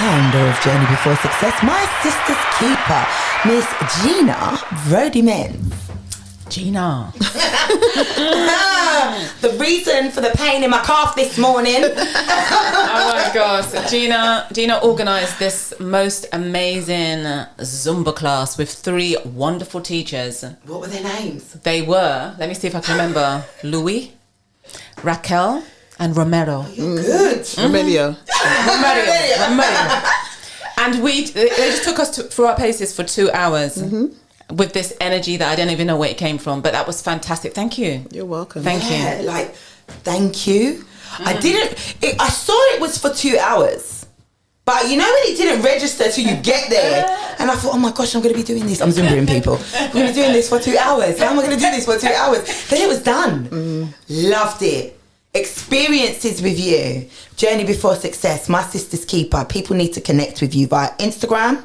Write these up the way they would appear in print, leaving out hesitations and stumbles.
founder of Journey Before Success, my sister's keeper, Miss Gina Brodie-Mends. Gina. The reason for the pain in my calf this morning. Oh my gosh. Gina organised this most amazing Zumba class with 3 wonderful teachers. What were their names? They were, let me see if I can remember, Louis, Raquel, and Romero. You're good. Romero. And they just took us through our paces for 2 hours. Mm-hmm. With this energy that I don't even know where it came from, but that was fantastic. Thank you. You're welcome. Thank you. Thank you. I saw it was for 2 hours, but you know when it didn't register till you get there, and I thought, oh my gosh, I'm going to be doing this. I'm Zumbering people. I'm going to be doing this for 2 hours. How am I going to do this for 2 hours? Then it was done. Loved it. Experiences with you. Journey Before Success, my sister's keeper. People need to connect with you via Instagram.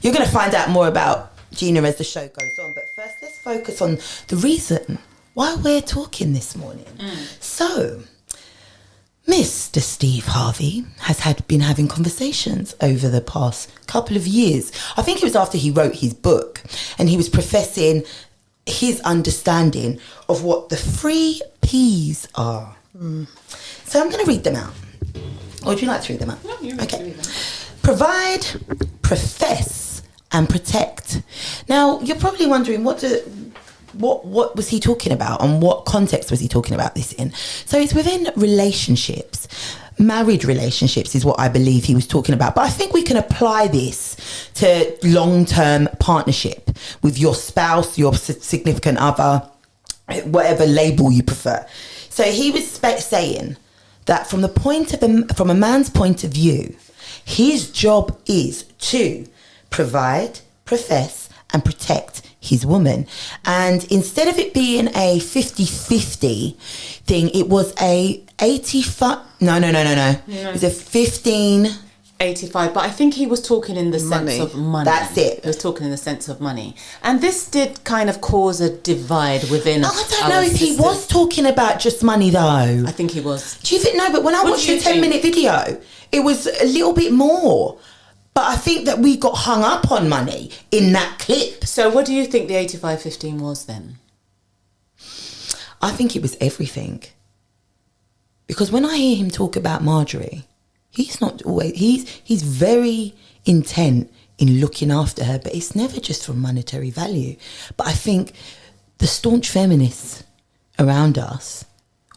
You're going to find out more about Gina as the show goes on, but first let's focus on the reason why we're talking this morning. So Mr. Steve Harvey has been having conversations over the past couple of years. I think it was after he wrote his book, and he was professing his understanding of what the 3P's are. So I'm going to read them out. Or would you like to read them out? No, you read them. Provide, profess, and protect. Now, you're probably wondering what was he talking about, and what context was he talking about this in? So it's within relationships. Married relationships is what I believe he was talking about. But I think we can apply this to long-term partnership with your spouse, your significant other, whatever label you prefer. So he was saying that from a man's point of view, his job is to provide, profess, and protect his woman. And instead of it being a 50-50 thing, it was a 85. No. It was a 15-85. But I think he was talking in the sense of money. That's it. He was talking in the sense of money. And this did kind of cause a divide within I don't know if he was talking about just money though. I think he was. Do you think? No, but when I watched the 10-minute video, it was a little bit more. But I think that we got hung up on money in that clip. So what do you think the 85-15 was then? I think it was everything. Because when I hear him talk about Marjorie, he's not always... He's very intent in looking after her, but it's never just for monetary value. But I think the staunch feminists around us,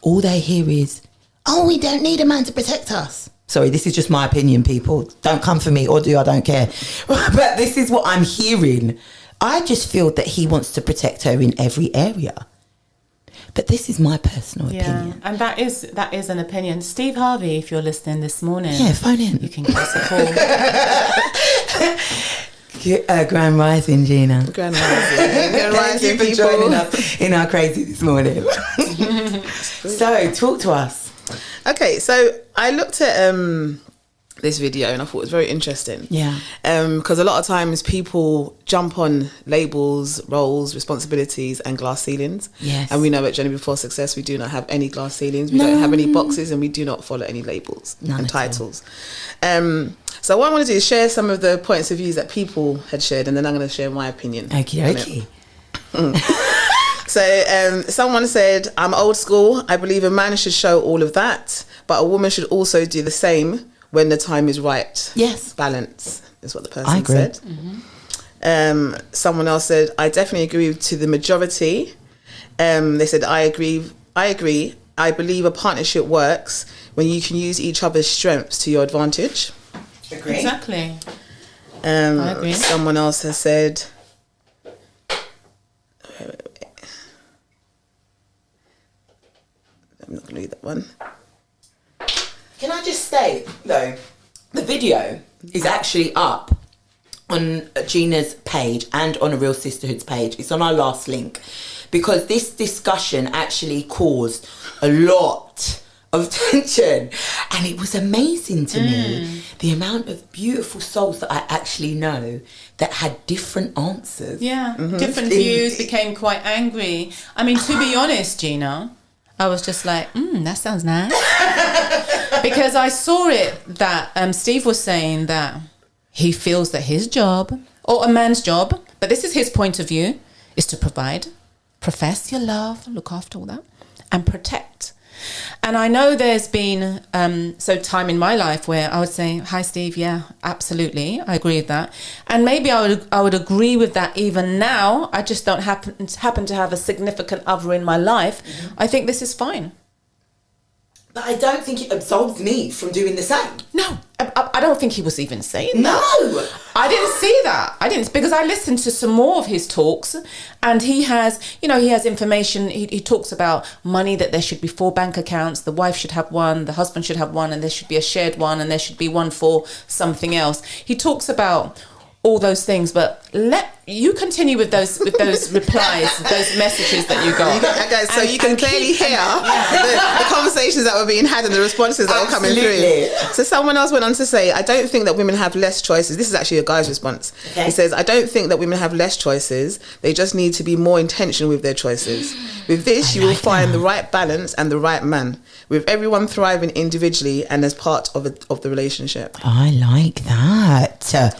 all they hear is, oh, we don't need a man to protect us. Sorry, this is just my opinion, people. Don't come for me, or do, I don't care. But this is what I'm hearing. I just feel that he wants to protect her in every area. But this is my personal opinion. And that is an opinion. Steve Harvey, if you're listening this morning. Yeah, phone in. You can give us a call. Grand Rising, Gina. Grand Rising. Thank you for joining us in our crazy this morning. So, talk to us. Okay, so I looked at this video and I thought it was very interesting. Yeah. Because a lot of times people jump on labels, roles, responsibilities and glass ceilings. Yes. And we know at Journey Before Success, we do not have any glass ceilings. We don't have any boxes, and we do not follow any labels and titles. So what I want to do is share some of the points of views that people had shared, and then I'm going to share my opinion. Okay. So someone said, I'm old school. I believe a man should show all of that, but a woman should also do the same when the time is right. Yes. Balance is what the person said. Mm-hmm. Someone else said, I definitely agree to the majority. They said, I agree. I believe a partnership works when you can use each other's strengths to your advantage. Agree. Exactly. I agree. Someone else has said... I'm not going to read that one. Can I just say, though, the video is actually up on Gina's page and on A Real Sisterhood's page. It's on our last link, because this discussion actually caused a lot of tension, and it was amazing to me the amount of beautiful souls that I actually know that had different answers. Yeah, different views, became quite angry. I mean, to be honest, Gina, I was just like, that sounds nice. Because I saw it that Steve was saying that he feels that his job, or a man's job, but this is his point of view, is to provide, profess your love, look after all that, and protect. And I know there's been time in my life where I would say, hi Steve, yeah, absolutely, I agree with that. And maybe I would agree with that even now. I just don't happen to have a significant other in my life. Mm-hmm. I think this is fine. But I don't think it absolves me from doing the same. No, I don't think he was even saying that. No! I didn't see that. I didn't, because I listened to some more of his talks, and he has information. He talks about money, that there should be 4 bank accounts. The wife should have one, the husband should have one, and there should be a shared one, and there should be one for something else. He talks about all those things, but let you continue with those replies, those messages that you got. Guys, so you can clearly hear the conversations that were being had and the responses that were coming through. So someone else went on to say, I don't think that women have less choices. This is actually a guy's response. Okay. He says, I don't think that women have less choices. They just need to be more intentional with their choices. With this, you will find the right balance and the right man, with everyone thriving individually and as part of the relationship. I like that.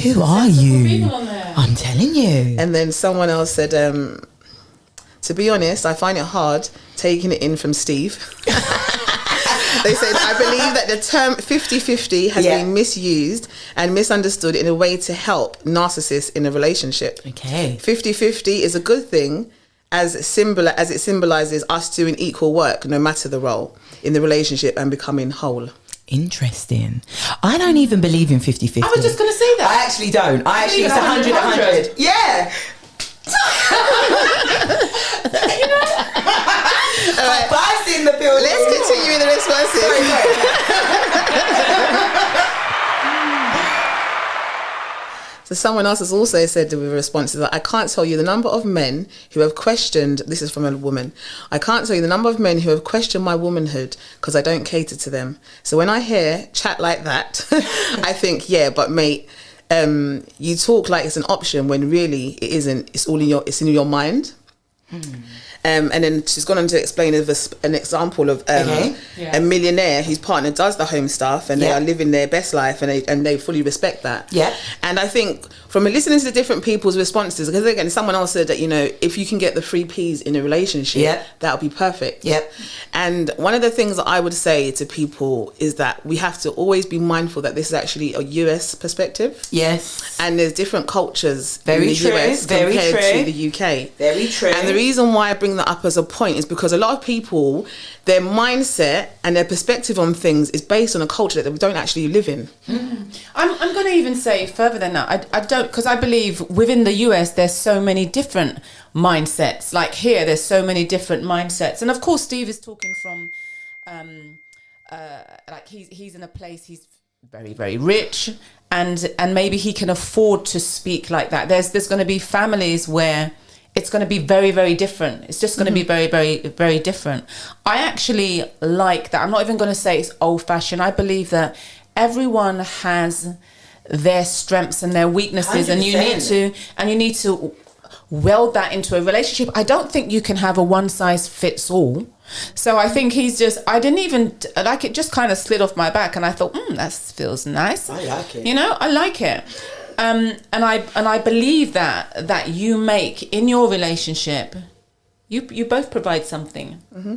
Who are you? I'm telling you. And then someone else said, to be honest, I find it hard taking it in from Steve. They said, I believe that the term 50-50 has been misused and misunderstood in a way to help narcissists in a relationship. Okay. 50-50 is a good thing as it symbolizes us doing equal work, no matter the role, in the relationship and becoming whole. Interesting. I don't even believe in 50-50. I was just going to say that. I actually don't. I actually, it's 100-100. Yeah. All right. Bias in the building. Let's continue with the responses. So someone else has also said with responses that I can't tell you the number of men who have questioned, this is from a woman, I can't tell you the number of men who have questioned my womanhood because I don't cater to them. So when I hear chat like that, I think, yeah, but mate, you talk like it's an option when really it isn't. It's all in your mind. And then she's gone on to explain an example of a millionaire whose partner does the home stuff and they are living their best life and they fully respect that. Yeah. And I think from listening to the different people's responses, because again, someone else said that, if you can get the 3P's in a relationship, that would be perfect. Yep. And one of the things that I would say to people is that we have to always be mindful that this is actually a US perspective. Yes. And there's different cultures in the US compared to the UK. Very true. And the reason why I bring that up as a point is because a lot of people, their mindset and their perspective on things is based on a culture that we don't actually live in. I'm going to even say further than that. I don't, because I believe within the US there's so many different mindsets. Like here, there's so many different mindsets, and of course Steve is talking from like he's in a place, he's very, very rich, and maybe he can afford to speak like that. There's going to be families where it's going to be very, very different. It's just going to be very, very, very different. I actually like that. I'm not even going to say it's old-fashioned. I believe that everyone has their strengths and their weaknesses, 100%. and you need to weld that into a relationship. I don't think you can have a one-size-fits-all. So I think I didn't even, like, it just kind of slid off my back, and I thought, that feels nice. I like it. I like it. And I believe that you make in your relationship, you both provide something. Mm-hmm.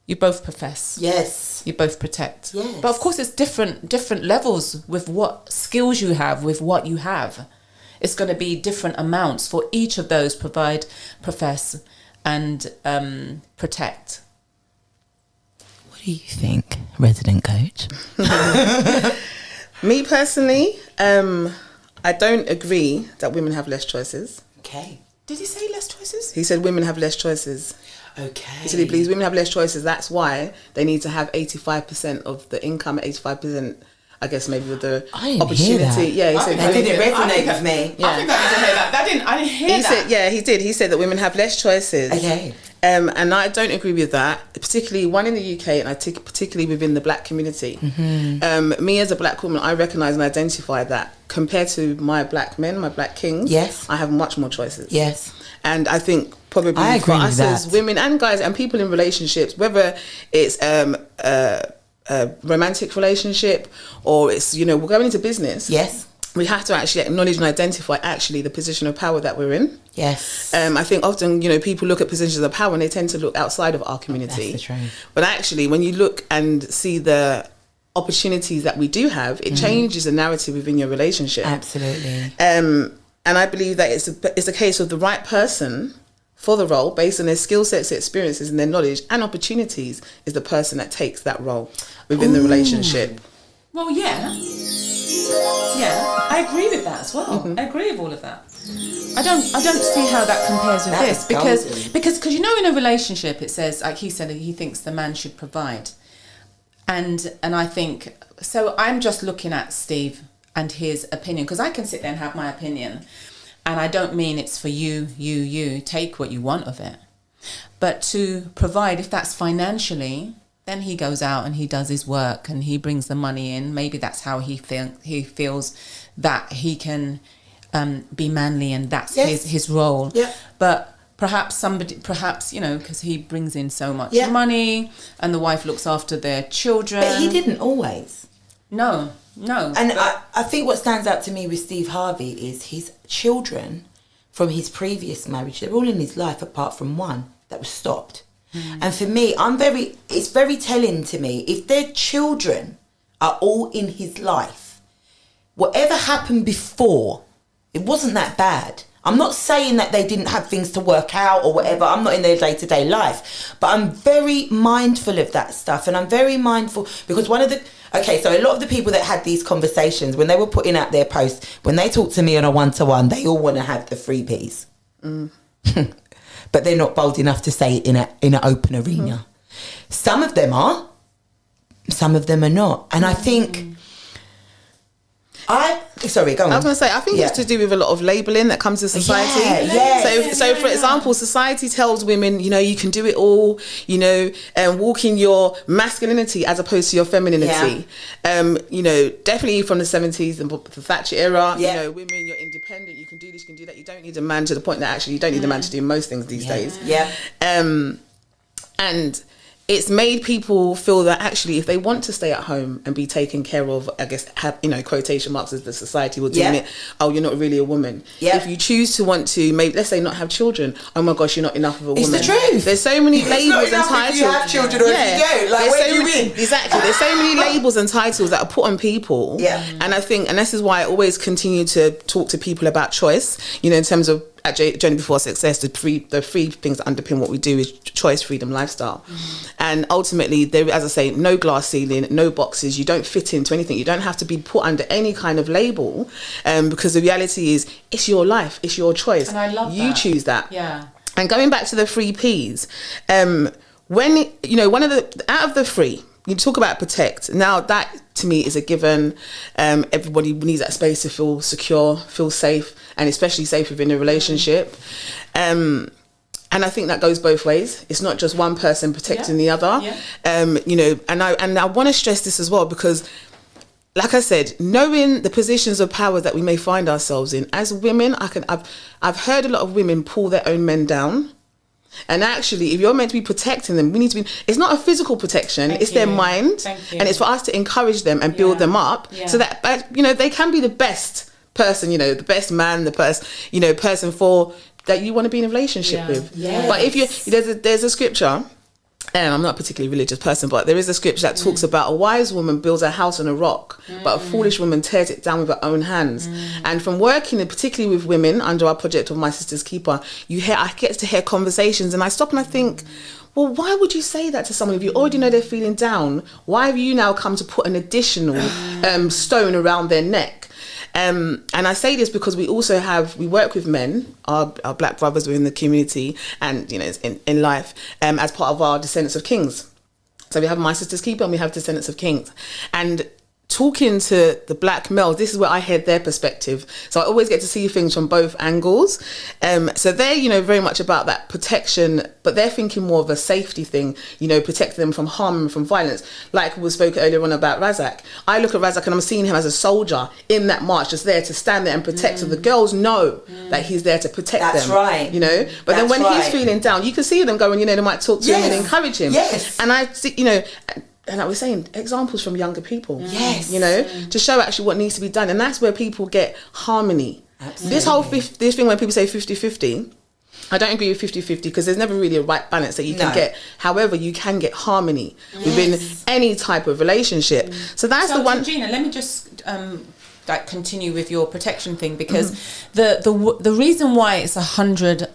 You both profess. Yes. You both protect. Yes. But of course, it's different levels with what skills you have, with what you have. It's going to be different amounts for each of those: provide, profess, and protect. What do you think, resident coach? Me personally, I don't agree that women have less choices. Okay. Did he say less choices? He said women have less choices. Okay. He said he believes women have less choices. That's why they need to have 85% of the income, 85%, I guess, maybe with the opportunity. Yeah, he said that didn't resonate with me. Yeah. I think I need to hear that. I didn't hear that. Said, yeah, he did. He said that women have less choices. Okay. And I don't agree with that, particularly one in the UK, and particularly within the black community. Mm-hmm. Me as a black woman, I recognise and identify that compared to my black men, my black kings, I have much more choices. Yes. And I think probably for us as women and guys and people in relationships, whether it's a romantic relationship, or it's, you know, we're going into business. Yes. We have to actually acknowledge and identify actually the position of power that we're in. Yes. I think often, you know, people look at positions of power and they tend to look outside of our community. That's the truth. But actually, when you look and see the opportunities that we do have, it changes the narrative within your relationship. Absolutely. And I believe that it's a case of the right person for the role, based on their skill sets, their experiences, and their knowledge and opportunities, is the person that takes that role within the relationship. Well, yeah, I agree with that as well. I agree with all of that. I don't see how that compares with That this, is because you know, in a relationship it says, like he said, he thinks the man should provide, and I think so. I'm just looking at Steve and his opinion, because I can sit there and have my opinion, and I don't mean it's for you take what you want of it, but to provide, if that's financially, then he goes out and he does his work and he brings the money in. Maybe that's how he feels that he can be manly, and that's his role. Yeah. But perhaps you know, because he brings in so much money and the wife looks after their children. But he didn't always. No. And I think what stands out to me with Steve Harvey is his children from his previous marriage. They're all in his life apart from one that was stopped. And for me, it's very telling to me, if their children are all in his life, whatever happened before, it wasn't that bad. I'm not saying that they didn't have things to work out or whatever. I'm not in their day-to-day life. But I'm very mindful of that stuff. And I'm very mindful because so a lot of the people that had these conversations, when they were putting out their posts, when they talk to me on a one-to-one, they all want to have the 3P's. But they're not bold enough to say it in an open arena. Some of them are. Some of them are not. And I think... Sorry, go on. I was going to say, I think it's to do with a lot of labelling that comes to society. So for example, society tells women, you know, you can do it all, you know, and walk in your masculinity as opposed to your femininity. You know, definitely from the 70s and the Thatcher era, you know, women, you're independent, you can do this, you can do that. You don't need a man, to the point that actually you don't need a man to do most things these days. And it's made people feel that actually if they want to stay at home and be taken care of, I guess, have, you know, quotation marks as the society will deem it, oh, you're not really a woman. If you choose to want to, maybe, let's say, not have children, oh my gosh, you're not enough of a woman. It's the truth. There's so many labels and titles. If you have children or if you don't, like, where do you win? Exactly. There's so many labels and titles that are put on people. And I think, and this is why I always continue to talk to people about choice, you know, in terms of at Journey Before Success, the three things that underpin what we do is choice, freedom, lifestyle. And ultimately, there, as I say, no glass ceiling, no boxes. You don't fit into anything. You don't have to be put under any kind of label, because the reality is, it's your life, it's your choice. And I love you that. choose that. Yeah. And going back to the 3Ps, when, you know, out of the three, you talk about protect. Now that to me is a given. Everybody needs that space to feel secure, feel safe, and especially safe within a relationship. And I think that goes both ways. It's not just one person protecting the other. You know, and I want to stress this as well, because like I said, knowing the positions of power that we may find ourselves in as women, I've heard a lot of women pull their own men down. And actually, if you're meant to be protecting them, we need to be, it's not a physical protection, it's their mind. And it's for us to encourage them and build them up so that, you know, they can be the best person, you know, the best man, the best, you know, person for that you want to be in a relationship with. But if you, there's a scripture, and I'm not a particularly religious person, but there is a scripture that talks about a wise woman builds a house on a rock, but a foolish woman tears it down with her own hands. And from working, particularly with women under our project of My Sister's Keeper, I get to hear conversations, and I stop and I think, well, why would you say that to someone if you already know they're feeling down? Why have you now come to put an additional stone around their neck? And I say this because we work with men, our black brothers within the community and, you know, in life, as part of our Descendants of Kings. So we have My Sister's Keeper and we have Descendants of Kings. And talking to the black males, this is where I hear their perspective. So I always get to see things from both angles. So they're, you know, very much about that protection, but they're thinking more of a safety thing, you know, protecting them from harm and from violence. Like we spoke earlier on about Razak. I look at Razak and I'm seeing him as a soldier in that march, just there to stand there and protect. So the girls know that he's there to protect them. That's right. You know, but then when he's feeling down, you can see them going, you know, they might talk to him and encourage him. And I see, you know, and like we're saying, examples from younger people. Yes. You know, to show actually what needs to be done. And that's where people get harmony. Absolutely. This thing when people say 50-50, I don't agree with 50-50 because there's never really a right balance that you can get. However, you can get harmony within any type of relationship. So that's the one. Gina, let me just like continue with your protection thing, because the reason why it's 100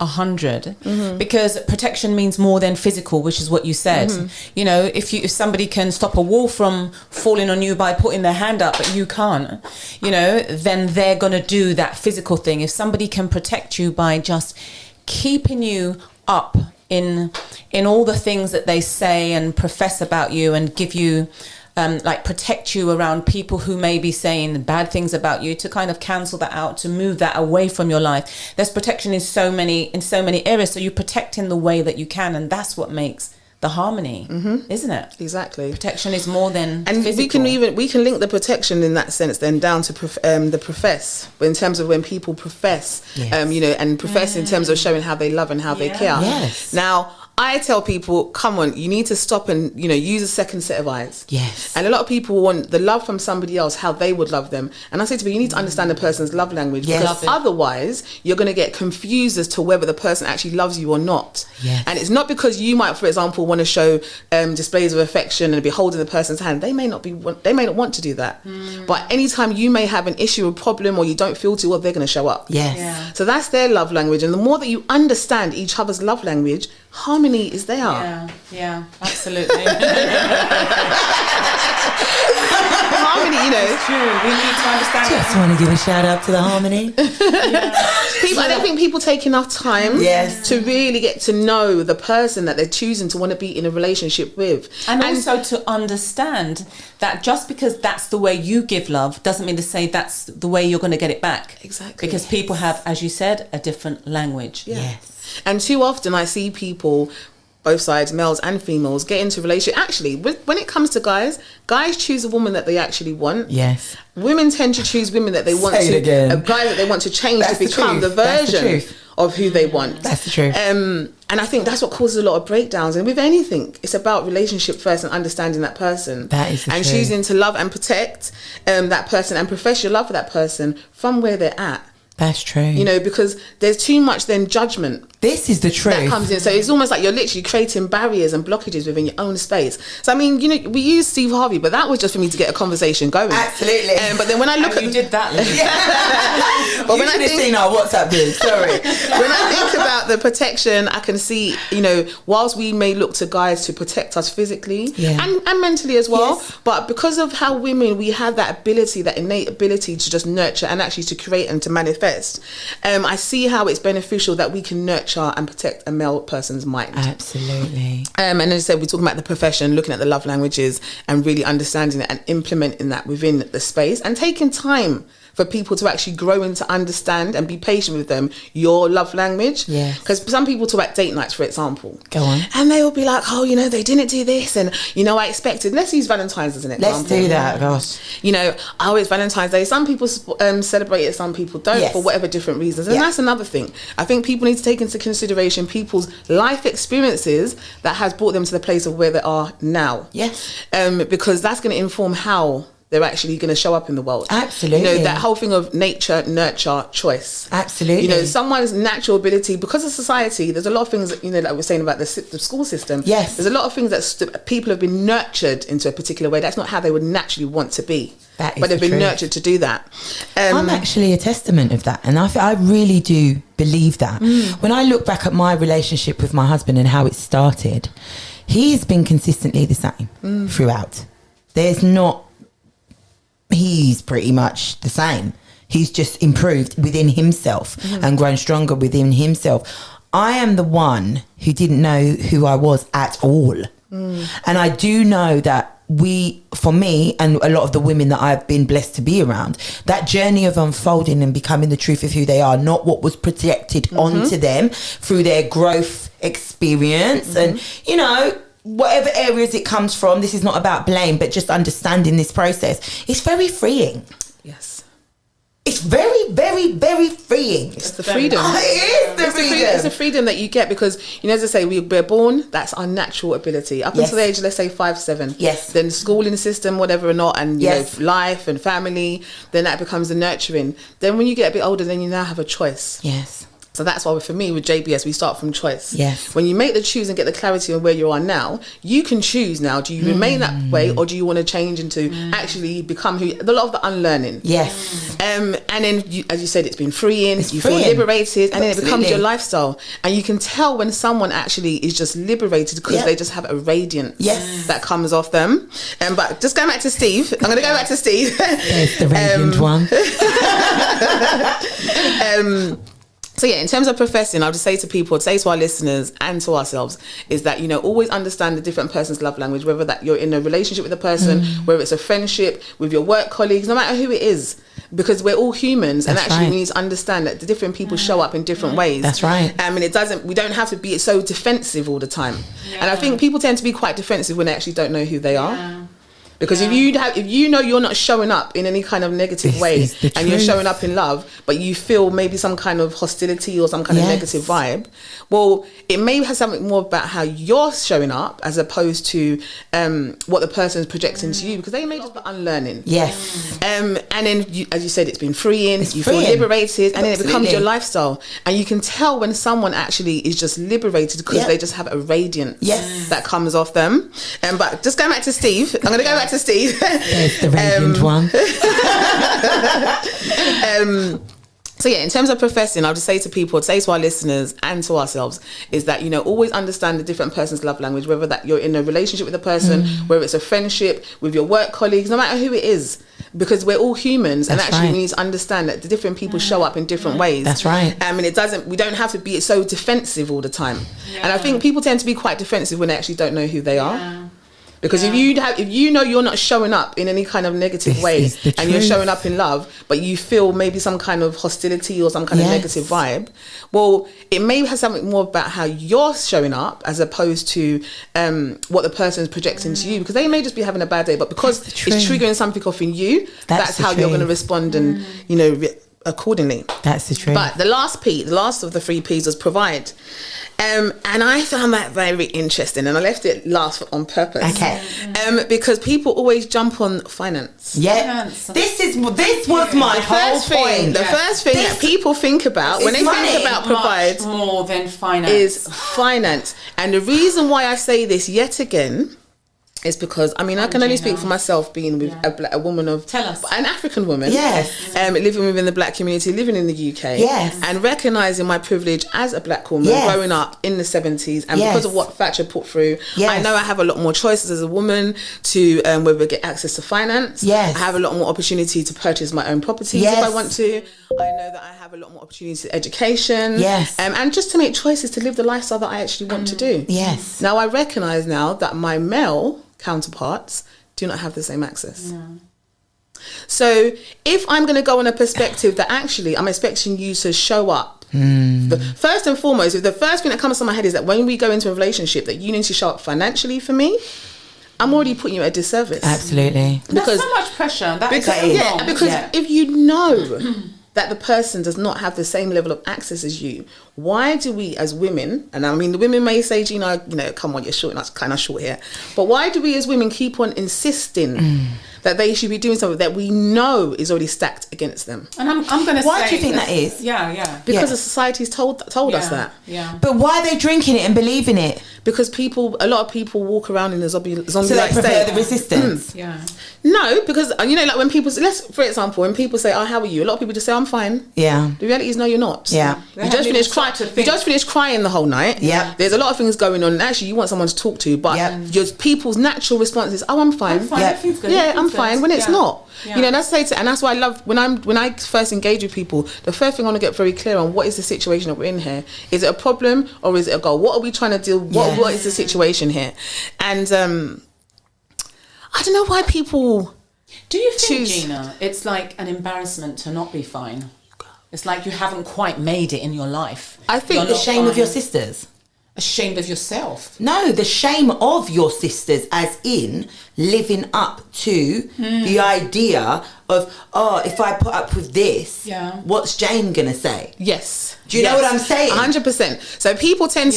because protection means more than physical, which is what you said. You know, if somebody can stop a wall from falling on you by putting their hand up but you can't, you know, then they're gonna do that physical thing. If somebody can protect you by just keeping you up in all the things that they say and profess about you and give you like protect you around people who may be saying bad things about you, to kind of cancel that out, to move that away from your life. There's protection in so many areas, so you protect in the way that you can, and that's what makes the harmony, isn't it? Exactly. Protection is more than and physical. we can link the protection in that sense then down to the profess, in terms of when people profess, you know, and profess in terms of showing how they love and how they care. Yes. Now, I tell people, come on, you need to stop and, you know, use a second set of eyes. Yes. And a lot of people want the love from somebody else, how they would love them. And I say to people, you need to understand the person's love language, because otherwise you're going to get confused as to whether the person actually loves you or not. Yes. And it's not because you might, for example, want to show displays of affection and be holding the person's hand. They may not want to do that. But anytime you may have an issue or problem, or you don't feel too well, they're going to show up. Yes. Yeah. So that's their love language. And the more that you understand each other's love language, harmony is there. Yeah, absolutely. Harmony, you know. It's true. We need to understand. Just want to give a shout out to the harmony. I don't think people take enough time to really get to know the person that they're choosing to want to be in a relationship with. And also to understand that just because that's the way you give love doesn't mean to say that's the way you're going to get it back. Exactly. Because people have, as you said, a different language. Yes. And too often I see people, both sides, males and females, get into relationship. Actually, when it comes to guys choose a woman that they actually want. Yes. Women tend to choose women that they want a guy that they want to change to become the version of who they want. That's the truth. And I think that's what causes a lot of breakdowns. And with anything, it's about relationship first and understanding that person. That is the truth. Choosing to love and protect that person and profess your love for that person from where they're at. That's true. You know, because there's too much then judgment. This is the truth. That comes in. So it's almost like you're literally creating barriers and blockages within your own space. So I mean, you know, we use Steve Harvey, but that was just for me to get a conversation going. Absolutely. But then when I look You did that. but you should have seen our WhatsApp group. Sorry. When I think about the protection, I can see, you know, whilst we may look to guys to protect us physically and mentally as well, but because of how women, we have that ability, that innate ability to just nurture and actually to create and to manifest. I see how it's beneficial that we can nurture and protect a male person's mind. Absolutely. And as I said, we're talking about the profession, looking at the love languages and really understanding it and implementing that within the space and taking time for people to actually grow and to understand and be patient with them, your love language. Yes. Because some people talk about date nights, for example. Go on. And they will be like, oh, you know, they didn't do this. And, you know, I expected. Let's use Valentine's as an example. Let's do that, gosh. You know, oh, it's Valentine's Day. Some people celebrate it, some people don't for whatever different reasons. And that's another thing. I think people need to take into consideration people's life experiences that has brought them to the place of where they are now. Yes. Because that's going to inform how they're actually going to show up in the world. Absolutely. You know, that whole thing of nature, nurture, choice. Absolutely. You know, someone's natural ability, because of society, there's a lot of things that, you know, like we're saying about the school system. Yes. There's a lot of things that people have been nurtured into a particular way. That's not how they would naturally want to be. That is but they've the been truth. nurtured to do that. I'm actually a testament of that. And I really do believe that. When I look back at my relationship with my husband and how it started, he's been consistently the same throughout. He's pretty much the same. He's just improved within himself and grown stronger within himself. I am the one who didn't know who I was at all. And I do know that for me and a lot of the women that I've been blessed to be around, that journey of unfolding and becoming the truth of who they are, not what was projected onto them through their growth experience and, you know, whatever areas it comes from, this is not about blame, but just understanding this process. It's very freeing. Yes. It's very, very, very freeing. It's the freedom. It is the freedom. It's the freedom that you get because, as I say, we're born, that's our natural ability. Up until the age of, let's say, 5, 7. Yes. Then schooling system, whatever or not, and, life and family, then that becomes the nurturing. Then when you get a bit older, then you now have a choice. Yes. So that's why for me with JBS we start from choice. Yes. When you make the choose and get the clarity on where you are now, you can choose now. Do you remain that way or do you want to change into actually become a lot of the unlearning? Yes. And then as you said, it's been freeing. You feel liberated, and then it becomes your lifestyle. And you can tell when someone actually is just liberated because they just have a radiance that comes off them. But just going back to Steve, I'm going to go back to Steve. There's the radiant one. So in terms of professing, I'll just say to people, say to our listeners and to ourselves, is that, always understand the different person's love language, whether that you're in a relationship with a person, whether it's a friendship, with your work colleagues, no matter who it is, because we're all humans. That's and actually right. we need to understand that the different people show up in different ways. That's right. And we don't have to be so defensive all the time. And I think people tend to be quite defensive when they actually don't know who they are. Because if you know you're not showing up in any kind of negative way and you're showing up in love, but you feel maybe some kind of hostility or some kind of negative vibe, well, it may have something more about how you're showing up as opposed to what the person is projecting to you, because they may just be unlearning. Yes. And then, as you said, it's been freeing. You feel liberated, and then it becomes your lifestyle. And you can tell when someone actually is just liberated because they just have a radiance that comes off them. But just going back to Steve, I'm going to go back to Steve. There's the radiant one. So in terms of professing, I'll just say to people, say to our listeners and to ourselves, is that, always understand the different person's love language, whether that you're in a relationship with a person, whether it's a friendship, with your work colleagues, no matter who it is, because we're all humans. That's and actually right. we need to understand that the different people show up in different ways. That's right. We don't have to be so defensive all the time. And I think people tend to be quite defensive when they actually don't know who they are. Because if you know you're not showing up in any kind of negative way and you're showing up in love, but you feel maybe some kind of hostility or some kind of negative vibe, well, it may have something more about how you're showing up as opposed to what the person is projecting to you, because they may just be having a bad day, but because it's triggering something off in you, that's how you're going to respond and, accordingly. That's the truth. But the last of the 3 P's was provide. And I found that very interesting, and I left it last on purpose. Okay. Because people always jump on finance. Yeah. This was my first point. The first thing that people think about when they think about provide much more than finance is finance. And the reason why I say this yet again is because, I can only speak for myself, being with a woman of... Tell us. An African woman. Yes. Living within the black community, living in the UK. Yes. And recognising my privilege as a black woman, growing up in the 70s. And because of what Thatcher put through, I know I have a lot more choices as a woman to whether get access to finance. Yes. I have a lot more opportunity to purchase my own properties if I want to. I know that I have a lot more opportunity to education. Yes. And just to make choices to live the lifestyle that I actually want to do. Yes. Now I recognise now that my male counterparts do not have the same access. No. So if I'm going to go on a perspective that actually I'm expecting you to show up, first and foremost, the first thing that comes to my head is that when we go into a relationship, that you need to show up financially for me, I'm already putting you at a disservice. Absolutely. Because there's so much pressure. Because if you know that the person does not have the same level of access as you, why do we as women, and the women may say, Gina, come on, you're short, that's kind of short here, but why do we as women keep on insisting that they should be doing something that we know is already stacked against them? And I'm going to say... Why do you think that is? Yeah. Because the society's told us that. Yeah. But why are they drinking it and believing it? Because a lot of people walk around in a zombie-like So they prefer state. the resistance? Yeah. No, because, like when people... For example, when people say, oh, how are you? A lot of people just say, I'm fine. Yeah. The reality is, no, you're not. Yeah. You just finished crying the whole night. Yeah. There's a lot of things going on, and actually you want someone to talk to, but your people's natural response is, oh, I'm fine. I'm fine, when it's not. Yeah. And that's why I love when I first engage with people, the first thing I want to get very clear on, what is the situation that we're in here? Is it a problem or is it a goal? What are we trying to deal? What is the situation here? And I don't know why people... Do you think, Gina, it's like an embarrassment to not be fine? It's like you haven't quite made it in your life. I think the shame of your sisters. Ashamed of yourself? No, the shame of your sisters, as in living up to the idea of, oh, if I put up with this, what's Jane gonna say? Yes. Do you know what I'm saying? 100%. So people tend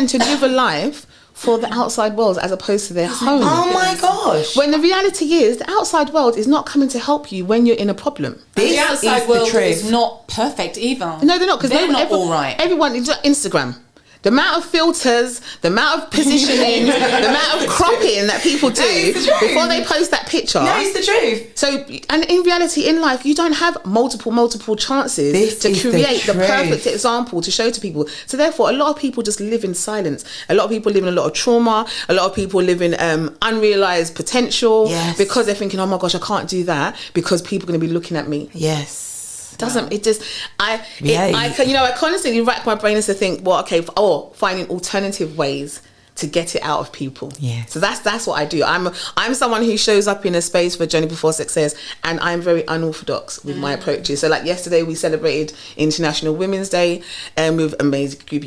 to live a life for the outside world as opposed to their home. Oh my gosh. When the reality is, the outside world is not coming to help you when you're in a problem. The outside world is not perfect either. No, they're not, because they're not all right. Everyone, Instagram. The amount of filters, the amount of positioning, the amount of cropping that people do before they post that picture. No, it's the truth. So, and in reality, in life, you don't have multiple chances to create the perfect example to show to people. So therefore, a lot of people just live in silence. A lot of people live in a lot of trauma. A lot of people live in unrealized potential because they're thinking, oh my gosh, I can't do that because people are going to be looking at me. Yes. I constantly rack my brain to think, well, okay, finding alternative ways to get it out of people. Yeah. So that's what I do. I'm someone who shows up in a space for Journey Before Success, and I'm very unorthodox with my approaches. So like yesterday we celebrated International Women's Day with amazing group,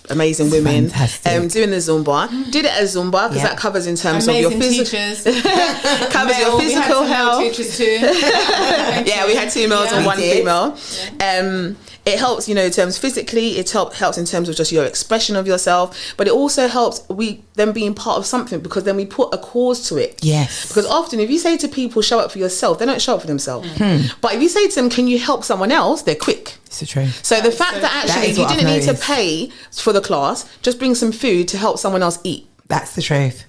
amazing women. Fantastic. Doing the Zumba. Did it as Zumba because that covers in terms amazing of your physical covers your physical health. Teachers too. Yeah, we had 2 males and 1 female. It helps, in terms physically, it helps in terms of just your expression of yourself, but it also helps them being part of something, because then we put a cause to it. Yes. Because often if you say to people, show up for yourself, they don't show up for themselves. But if you say to them, can you help someone else, they're quick. It's the truth. So the fact that actually you didn't need to pay for the class, just bring some food to help someone else eat. That's the truth.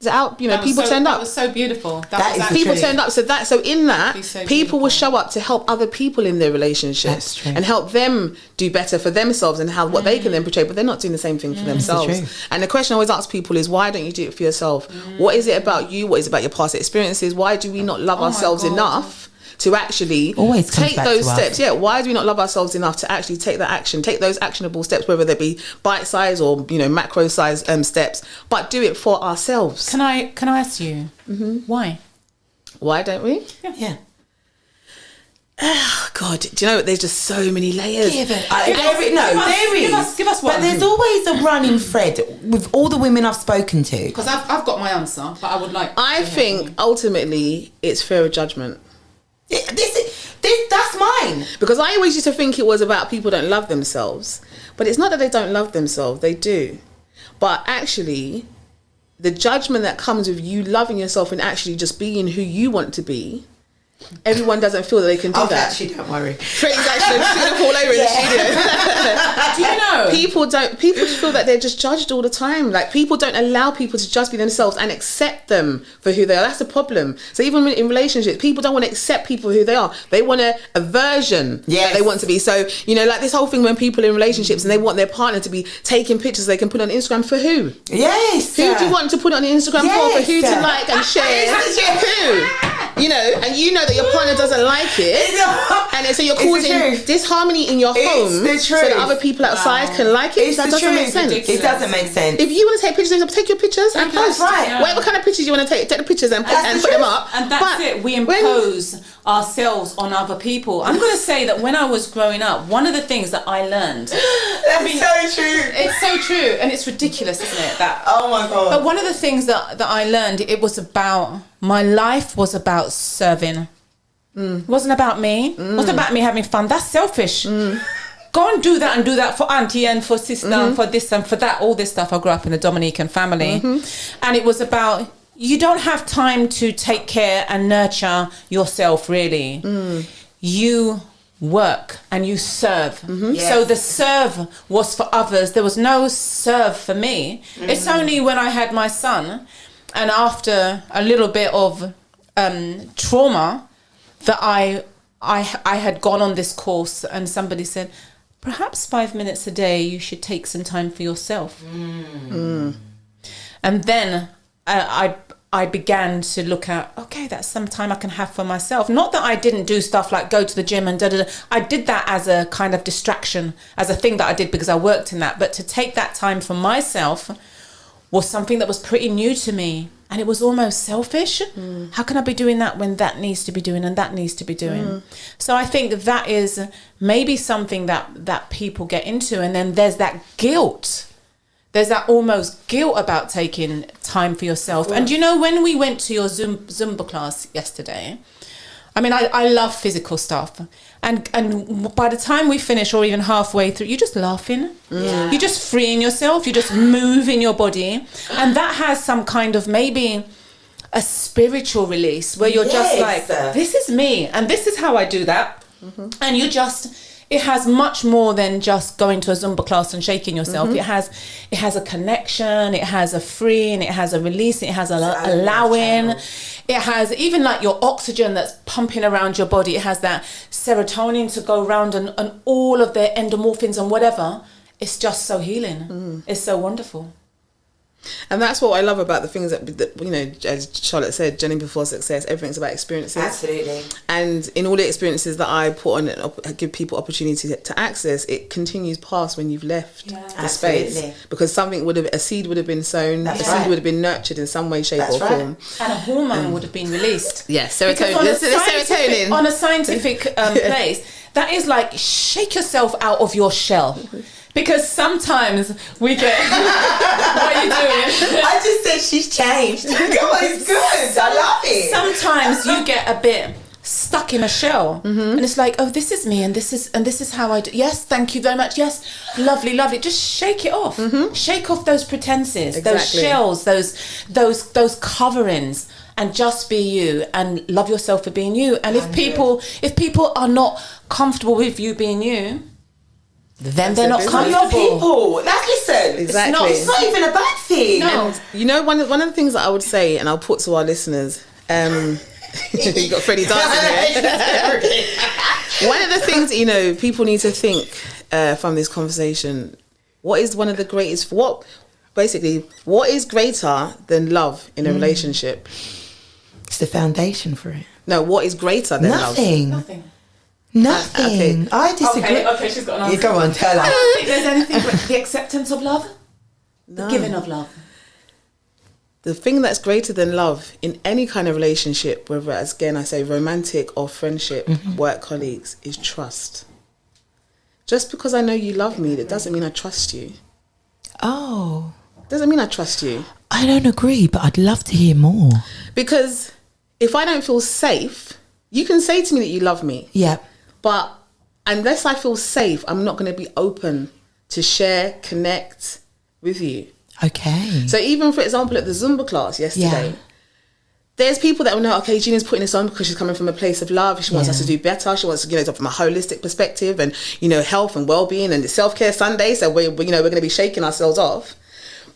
Out, people turned up. That was so beautiful. People turned up. So in that, people will show up to help other people in their relationships and help them do better for themselves and what they can then portray. But they're not doing the same thing for themselves. And the question I always ask people is, why don't you do it for yourself? What is it about you? What is it about your past experiences? Why do we not love ourselves enough to actually take those steps? Yeah, why do we not love ourselves enough to actually take that action, take those actionable steps, whether they be bite size or macro size steps, but do it for ourselves. Can I ask you why? Why don't we? Yeah. Oh God, do you know what? There's just so many layers. Give us one. But there's always a running thread with all the women I've spoken to. Because I've got my answer, but I would like. I think ultimately it's fear of judgment. That's mine. Because I always used to think it was about people don't love themselves, but it's not that they don't love themselves, they do. But actually, the judgment that comes with you loving yourself and actually just being who you want to be, everyone doesn't feel that they can do that. Actually, don't worry. Freddie's actually going to fall over in the studio. Do you know? People feel that they're just judged all the time. Like, people don't allow people to just be themselves and accept them for who they are. That's the problem. So even in relationships, people don't want to accept people for who they are. They want a version that they want to be. So, like this whole thing when people in relationships and they want their partner to be taking pictures they can put on Instagram for who? Yes. Who do you want to put on Instagram for who to like and share? Who? And that your partner doesn't like it, and so you're causing disharmony in your home so that other people outside can like it. That doesn't make sense. It doesn't make sense. If you want to take pictures, take your pictures and post. Whatever kind of pictures you want to take the pictures and put them up. And that's it. We impose ourselves on other people. I'm going to say that when I was growing up, one of the things that I learned. So true. It's so true, and it's ridiculous, isn't it? Oh my God. But one of the things that I learned, it was about, my life was about serving. It wasn't about me. It wasn't about me having fun. That's selfish. Go and do that for auntie and for sister and for this and for that, all this stuff. I grew up in a Dominican family. And it was about, you don't have time to take care and nurture yourself, really. You work and you serve. So the serve was for others. There was no serve for me. It's only when I had my son, and after a little bit of trauma, that I had gone on this course, and somebody said, perhaps 5 minutes a day you should take some time for yourself. And then I began to look at, okay, that's some time I can have for myself. Not that I didn't do stuff like go to the gym and da-da-da. I did that as a kind of distraction, as a thing that I did because I worked in that. But to take that time for myself was something that was pretty new to me. And it was almost selfish. How can I be doing that when that needs to be doing and that needs to be doing? So I think that is maybe something that people get into. And then there's that guilt there's that almost guilt about taking time for yourself. And you know, when we went to your Zumba class yesterday, I mean, I love physical stuff. And by the time we finish, or even halfway through, you're just laughing. Yeah. You're just freeing yourself. You're just moving your body. And that has some kind of maybe a spiritual release where you're just like, this is me. And this is how I do that. Mm-hmm. And you just... It has much more than just going to a Zumba class and shaking yourself. Mm-hmm. It has a connection, it has a freeing, it has a release, it has a allowing. It has even like your oxygen that's pumping around your body. It has that serotonin to go around and all of the endomorphins and whatever. It's just so healing. It's so wonderful. And that's what I love about the things that you know, as Charlotte said, journey before success, everything's about experiences. Absolutely. And in all the experiences that I put on and give people opportunity to access, it continues past when you've left the space. Because a seed would have been sown, seed would have been nurtured in some way, shape or form. And a hormone would have been released. Yes, serotonin. On a scientific place, that is like shake yourself out of your shell. Because sometimes we get... What are you doing? I just said she's changed. Come on, it's good. I love it. Sometimes you get a bit stuck in a shell. Mm-hmm. And it's like, oh, this is me and this is how I do. Yes, thank you very much. Yes, lovely. Just shake it off. Mm-hmm. Shake off those pretenses, those shells, those coverings, and just be you and love yourself for being you. And if people are not comfortable with you being you, then they're not comfortable. People. Listen, exactly. It's not even a bad thing. No. And you know, one of the things that I would say, and I'll put to our listeners, you got Freddie dancing there. One of the things, you know, people need to think from this conversation, what is greater than love in a relationship? It's the foundation for it. No, what is greater than love? Nothing. I disagree. Okay, she's got an answer. You go on, tell her. I don't think there's anything but the acceptance of love, the giving of love. The thing that's greater than love in any kind of relationship, whether it's, again, I say romantic or friendship, work colleagues, is trust. Just because I know you love me, that doesn't mean I trust you. Oh. Doesn't mean I trust you. I don't agree, but I'd love to hear more. Because if I don't feel safe, you can say to me that you love me. Yeah. But unless I feel safe, I'm not going to be open to share, connect with you. Okay. So even, for example, at the Zumba class yesterday, there's people that will know, okay, Gina's putting this on because she's coming from a place of love. She wants us to do better. She wants to, you know, from a holistic perspective and, you know, health and well-being, and it's self-care Sunday. So we're going to be shaking ourselves off.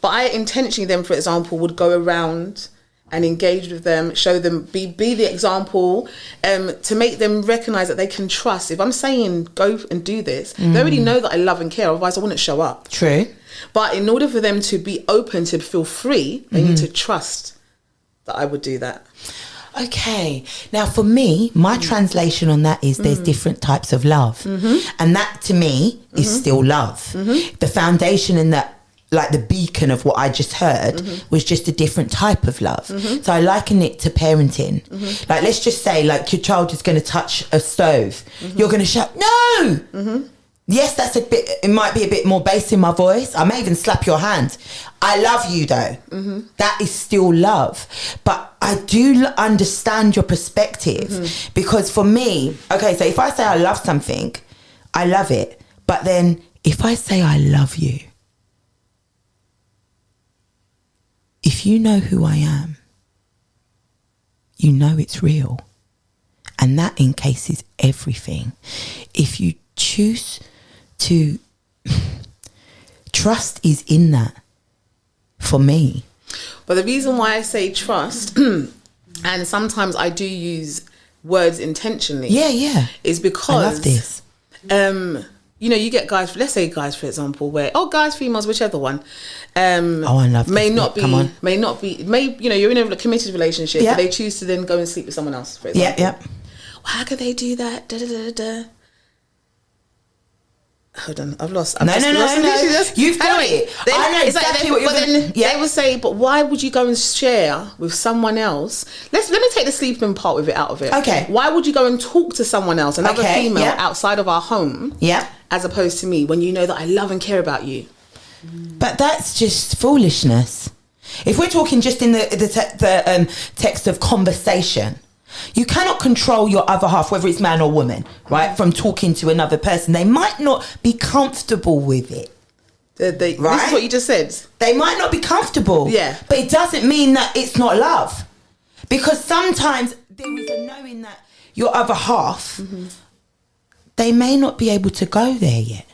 But I intentionally then, for example, would go around and engage with them, show them, be the example, to make them recognise that they can trust. If I'm saying go and do this, they already know that I love and care, otherwise I wouldn't show up. True. But in order for them to be open, to feel free, they need to trust that I would do that. Okay. Now, for me, my translation on that is there's different types of love. And that, to me, is still love. The foundation in that, like the beacon of what I just heard, was just a different type of love. So I liken it to parenting. Like, let's just say, like, your child is going to touch a stove. You're going to shout, no! Yes, that's a bit, it might be a bit more bass in my voice. I may even slap your hand. I love you though. That is still love. But I do understand your perspective, because for me, okay, so if I say I love something, I love it. But then if I say I love you, if you know who I am, you know it's real. And that encases everything. If you choose to, trust is in that for me. But the reason why I say trust, and sometimes I do use words intentionally, is because I love this. You know, you get guys, let's say guys, for example, where, guys, females, whichever one, I love this. may not be, you know, you're in a committed relationship, but they choose to then go and sleep with someone else, for example. Well, how could they do that? Hold on, I've lost. No. You've got it. I know exactly what you're doing. They will say, but why would you go and share with someone else? Let me take the sleeping part with it out of it. Okay. Why would you go and talk to someone else, another female outside of our home? Yeah. As opposed to me, when you know that I love and care about you. But that's just foolishness. If we're talking just in the text of conversation, you cannot control your other half, whether it's man or woman, right? From talking to another person. They might not be comfortable with it. Right? This is what you just said. They might not be comfortable. Yeah. But it doesn't mean that it's not love. Because sometimes there is a knowing that your other half, they may not be able to go there yet.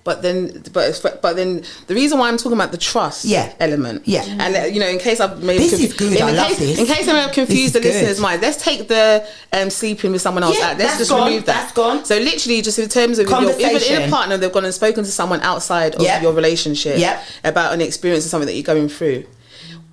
But then the reason why I'm talking about the trust element, and in case I've maybe this is good. I love this. In case I may have confused the listeners' mind, let's take the sleeping with someone else out. Let's just remove that. That's gone. So literally, just in terms of even in a partner, they've gone and spoken to someone outside of your relationship about an experience or something that you're going through.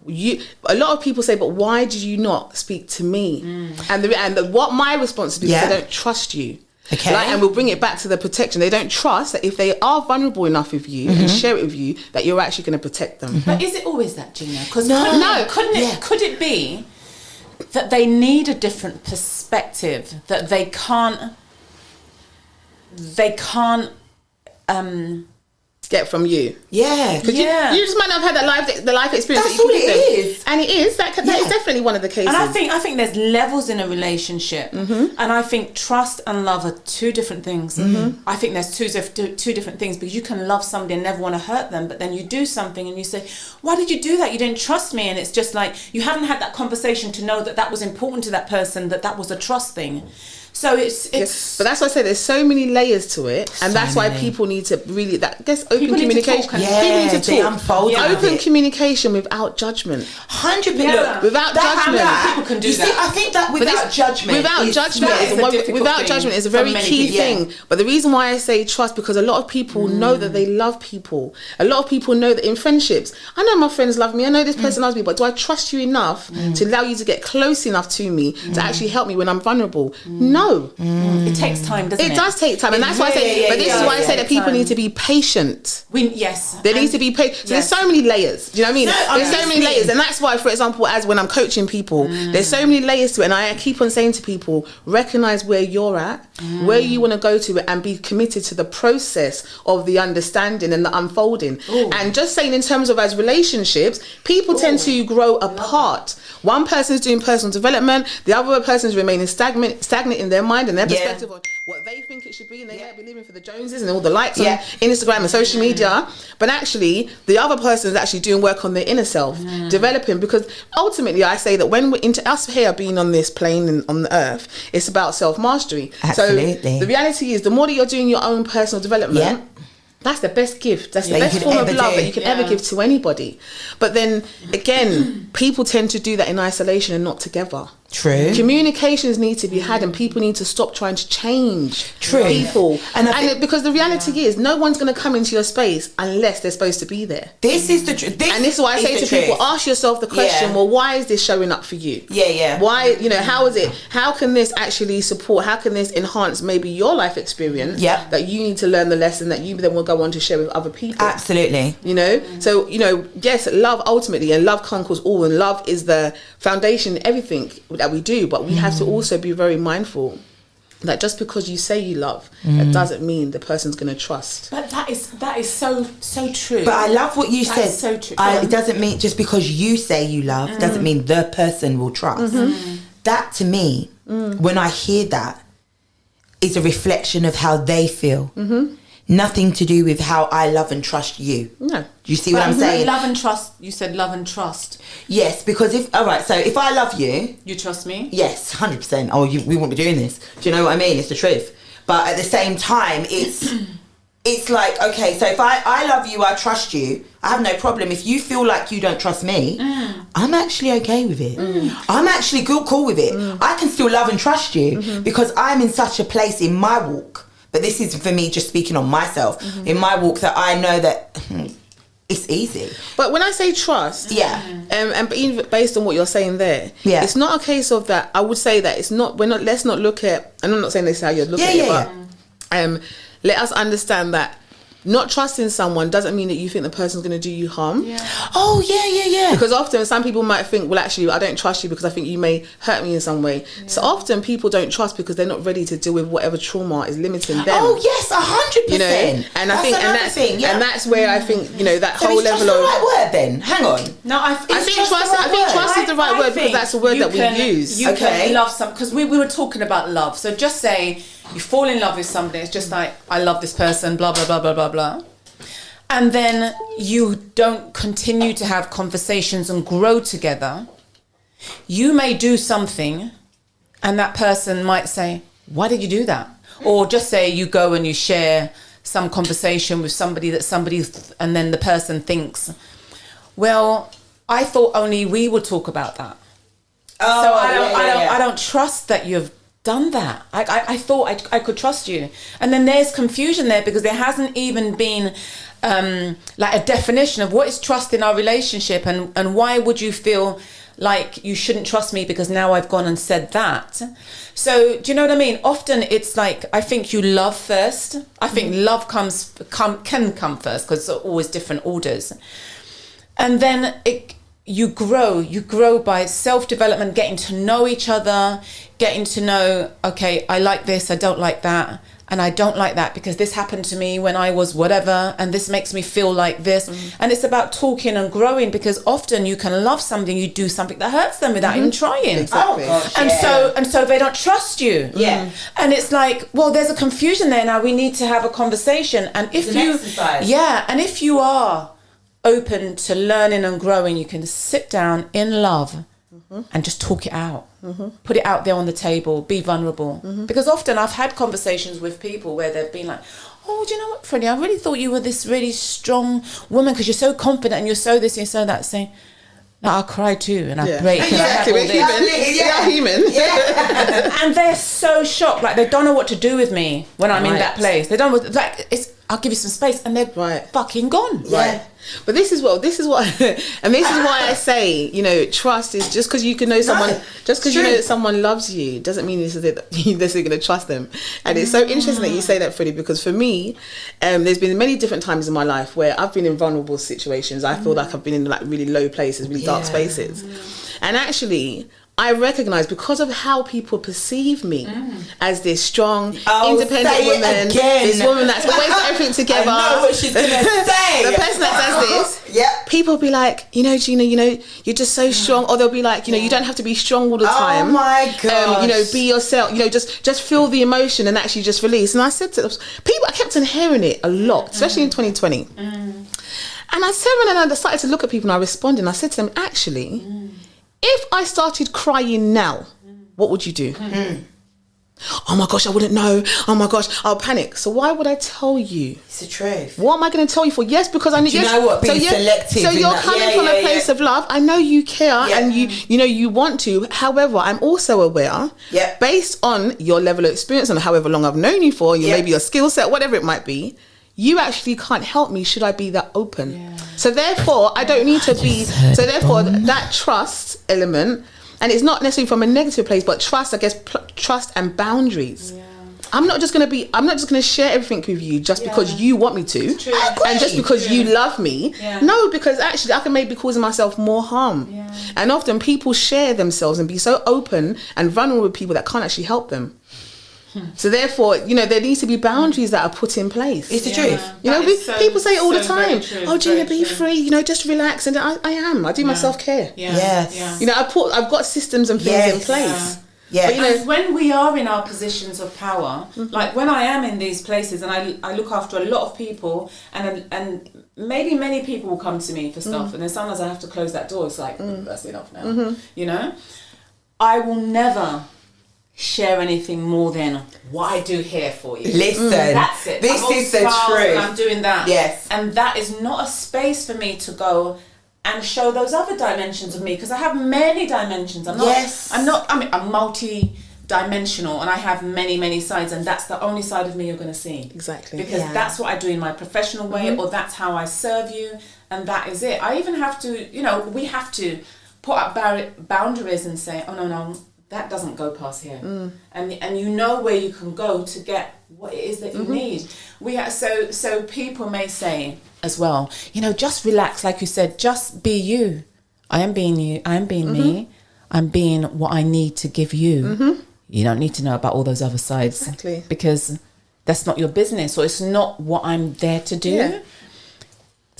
A lot of people say, but why did you not speak to me? And what my response is, because I don't trust you. Okay. And we'll bring it back to the protection. They don't trust that if they are vulnerable enough with you and share it with you, that you're actually going to protect them. But is it always that, Gina? Because could it be that they need a different perspective, that they can't get from you? Yeah. You just might not have had the life experience. That's all it is. And it is. That is definitely one of the cases. And I think there's levels in a relationship. And I think trust and love are two different things. I think there's two different things, because you can love somebody and never want to hurt them, but then you do something and you say, why did you do that? You didn't trust me. And it's just like, you haven't had that conversation to know that was important to that person, that was a trust thing. So it's but that's why I say there's so many layers to it, and that's why people need to really open communication. People need to talk. Open communication without judgment. 100%. Without judgment. People can do that. I think that without judgment is a very key thing. But the reason why I say trust, because a lot of people know that they love people. A lot of people know that in friendships, I know my friends love me, I know this person loves me, but do I trust you enough to allow you to get close enough to me to actually help me when I'm vulnerable? No. It takes time, doesn't it? It does take time, and that's why I say. But this is why I say that people need to be patient. There needs to be patient. So there's so many layers. Do you know what I mean? There's so many layers, and that's why, for example, as when I'm coaching people, there's so many layers to it, and I keep on saying to people, recognize where you're at, where you want to go to, and be committed to the process of the understanding and the unfolding. And just saying, in terms of as relationships, people tend to grow apart. One person's doing personal development, the other person's remaining stagnant in their mind and their perspective on what they think it should be, and they might be living for the Joneses and all the likes on Instagram and social media. But actually, the other person is actually doing work on their inner self, developing. Because ultimately, I say that when we're into us here being on this plane and on the earth, it's about self mastery. Absolutely. So the reality is, the more that you're doing your own personal development. That's the best gift. That's the best form of love that you can ever give to anybody. But then again, people tend to do that in isolation and not together. True. Communications need to be had, and people need to stop trying to change people. And because the reality is, no one's going to come into your space unless they're supposed to be there. This is the truth. And this is why I say to people, ask yourself the question, well, why is this showing up for you? Why, how is it? How can this actually support? How can this enhance maybe your life experience? That you need to learn the lesson that you then will go on to share with other people. Absolutely. So, yes, love ultimately, and love conquers all, and love is the foundation, everything that we do, but we have to also be very mindful that just because you say you love, that doesn't mean the person's going to trust. But that is so true. But I love what you said. So true. It doesn't mean just because you say you love doesn't mean the person will trust. That to me, when I hear that, is a reflection of how they feel. Nothing to do with how I love and trust you. No. Do you see what I'm saying? Love and trust. You said love and trust. Yes, because if I love you, you trust me. Yes, 100%. Oh, we won't be doing this. Do you know what I mean? It's the truth. But at the same time, it's like, okay, so if I love you, I trust you, I have no problem. If you feel like you don't trust me, I'm actually okay with it. I'm actually cool with it. I can still love and trust you because I'm in such a place in my walk. But this is for me just speaking on myself, in my walk, that I know that it's easy. But when I say trust, and even based on what you're saying there, it's not a case of that. I would say that it's not. Let's not look at. And I'm not saying this is how you're looking at it, but let us understand that not trusting someone doesn't mean that you think the person's going to do you harm. Oh, yeah. Because often some people might think, well, actually, I don't trust you because I think you may hurt me in some way. Yeah. So often people don't trust because they're not ready to deal with whatever trauma is limiting them. Oh, yes, 100%. You know, and I think, and that's where I think, you know, that so whole is level trust of. the right word then? Hang on. No, I think trust is the right word because that's the word that we use. You can love some, because we were talking about love. So just say you fall in love with somebody. It's just like, I love this person, blah, blah, blah, blah, blah, blah. And then you don't continue to have conversations and grow together. You may do something and that person might say, why did you do that? Or just say you go and you share some conversation with somebody and then the person thinks, well, I thought only we would talk about that. Oh, so I don't trust that you've done that. I thought I could trust you. And then there's confusion there because there hasn't even been like a definition of what is trust in our relationship, and why would you feel like you shouldn't trust me because now I've gone and said that. So do you know what I mean? Often it's like, I think you love first. I think love can come first because it's always different orders. And then you grow by self-development, getting to know each other, getting to know, okay, I like this, I don't like that, and I don't like that because this happened to me when I was whatever, and this makes me feel like this. And it's about talking and growing, because often you can love something, you do something that hurts them without even trying. Exactly. Oh, gosh, and so they don't trust you. Yeah. And it's like, well, there's a confusion there now. We need to have a conversation. And if it's an exercise. Yeah, and if you are open to learning and growing, you can sit down in love and just talk it out. Put it out there on the table, be vulnerable. Because often I've had conversations with people where they've been like, oh, do you know what, Freddie, I really thought you were this really strong woman because you're so confident and you're so this and you're so that. Saying, no, I cry too and I break. We're human. And they're so shocked, like they don't know what to do with me when I'm in that place. They don't know, like, I'll give you some space, and they're fucking gone. Right. But this is what, and this is why I say, you know, trust is just because you can know someone, just because you know that someone loves you, doesn't mean that you're necessarily going to trust them. And it's so interesting that you say that, Freddie, because for me, there's been many different times in my life where I've been in vulnerable situations. I feel like I've been in like really low places, really dark spaces. And actually, I recognise, because of how people perceive me as this strong, independent woman, this woman that's always got everything together. I know what she's going to say. The person that does this, people be like, you know, Gina, you know, you're just so strong. Or they'll be like, you know, you don't have to be strong all the time. Oh my God. You know, be yourself. You know, just feel the emotion and actually just release. And I said to people, I kept on hearing it a lot, especially in 2020. And I said, when I started to look at people and I responded, and I said to them, actually, if I started crying now, what would you do? Oh my gosh, I wouldn't know. Oh my gosh, I'll panic. So why would I tell you? It's the truth. What am I going to tell you for? Yes, because I need. Do you know what? Being selective. So you're coming from a place of love. I know you care and you know you want to. However, I'm also aware, based on your level of experience and however long I've known you for, maybe your skill set, whatever it might be, you actually can't help me should I be that open. So therefore, I don't need to be. So therefore, that trust element, and it's not necessarily from a negative place, but trust, I guess, trust and boundaries. I'm not just going to share everything with you just because you want me to, and just because you love me. No, because actually I can maybe causing myself more harm. And often people share themselves and be so open and vulnerable with people that can't actually help them. So therefore, you know, there needs to be boundaries that are put in place. It's the truth. You know, people say it all the time. Oh, Gina, be free. You know, just relax. And I am. I do my self-care. Yes. You know, I've got systems and things in place. But, you know, and when we are in our positions of power, like when I am in these places and I look after a lot of people, and maybe many people will come to me for stuff, and then sometimes I have to close that door. It's like, that's enough now. You know, I will never share anything more than what I do here for you. Listen, that's it. This is the truth. I'm doing that. Yes. And that is not a space for me to go and show those other dimensions of me, because I have many dimensions. I'm multi-dimensional, and I have many sides, and that's the only side of me you're going to see. Exactly. Because that's what I do in my professional way, or that's how I serve you, and that is it. I even have to, you know, we have to put up boundaries and say, oh no, that doesn't go past here, and you know where you can go to get what it is that you need. So people may say as well, just relax, like you said, just be you. I am being you. I am being me. I'm being what I need to give you. You don't need to know about all those other sides, because that's not your business, or it's not what I'm there to do. Yeah.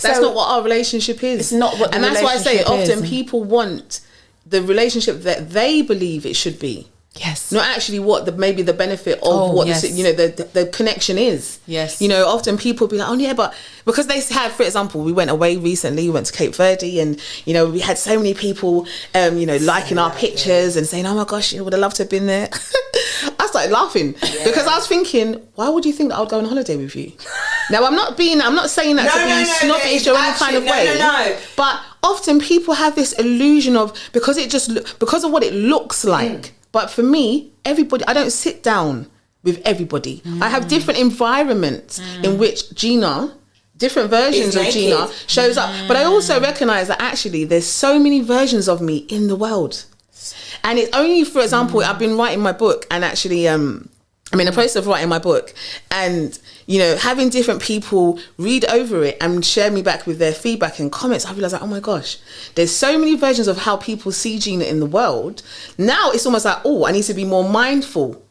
That's not what our relationship is. It's not what the and that's why I say often is. People want the relationship that they believe it should be. Yes. Not actually what maybe the benefit of the connection is. Yes. Often people be like, oh yeah, but because they had, for example, we went away recently, we went to Cape Verde, and we had so many people liking our pictures and saying, oh my gosh, would have loved to have been there. I started laughing because I was thinking, why would you think that I would go on holiday with you? Now I'm not saying that to be snobbish or any kind of way. No. But often people have this illusion of because of what it looks like. But for me, everybody, I don't sit down with everybody. I have different environments in which different versions of Gina shows up. But I also recognise that actually there's so many versions of me in the world. And it's only, for example, I've been writing my book, and actually I'm in the process of writing my book, and having different people read over it and share me back with their feedback and comments, I realised like, oh my gosh, there's so many versions of how people see Gina in the world. Now it's almost like, oh, I need to be more mindful,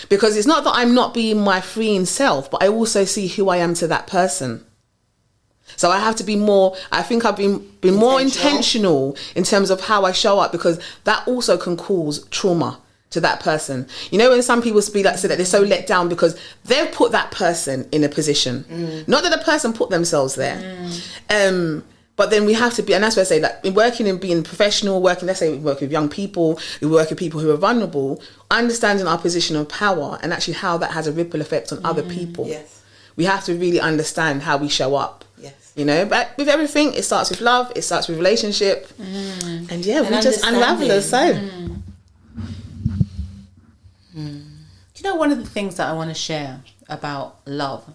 because it's not that I'm not being my freeing self, but I also see who I am to that person. So I have to be more, I think I've been more intentional in terms of how I show up, because that also can cause trauma to that person. When some people say that they're so let down because they've put that person in a position. Not that the person put themselves there. But then we have to be, and that's why I say that in working and being professional, let's say we work with young people, we work with people who are vulnerable, understanding our position of power and actually how that has a ripple effect on other people. Yes. We have to really understand how we show up. Yes. But with everything, it starts with love, it starts with relationship. And we just unravel us so. One of the things that I want to share about love,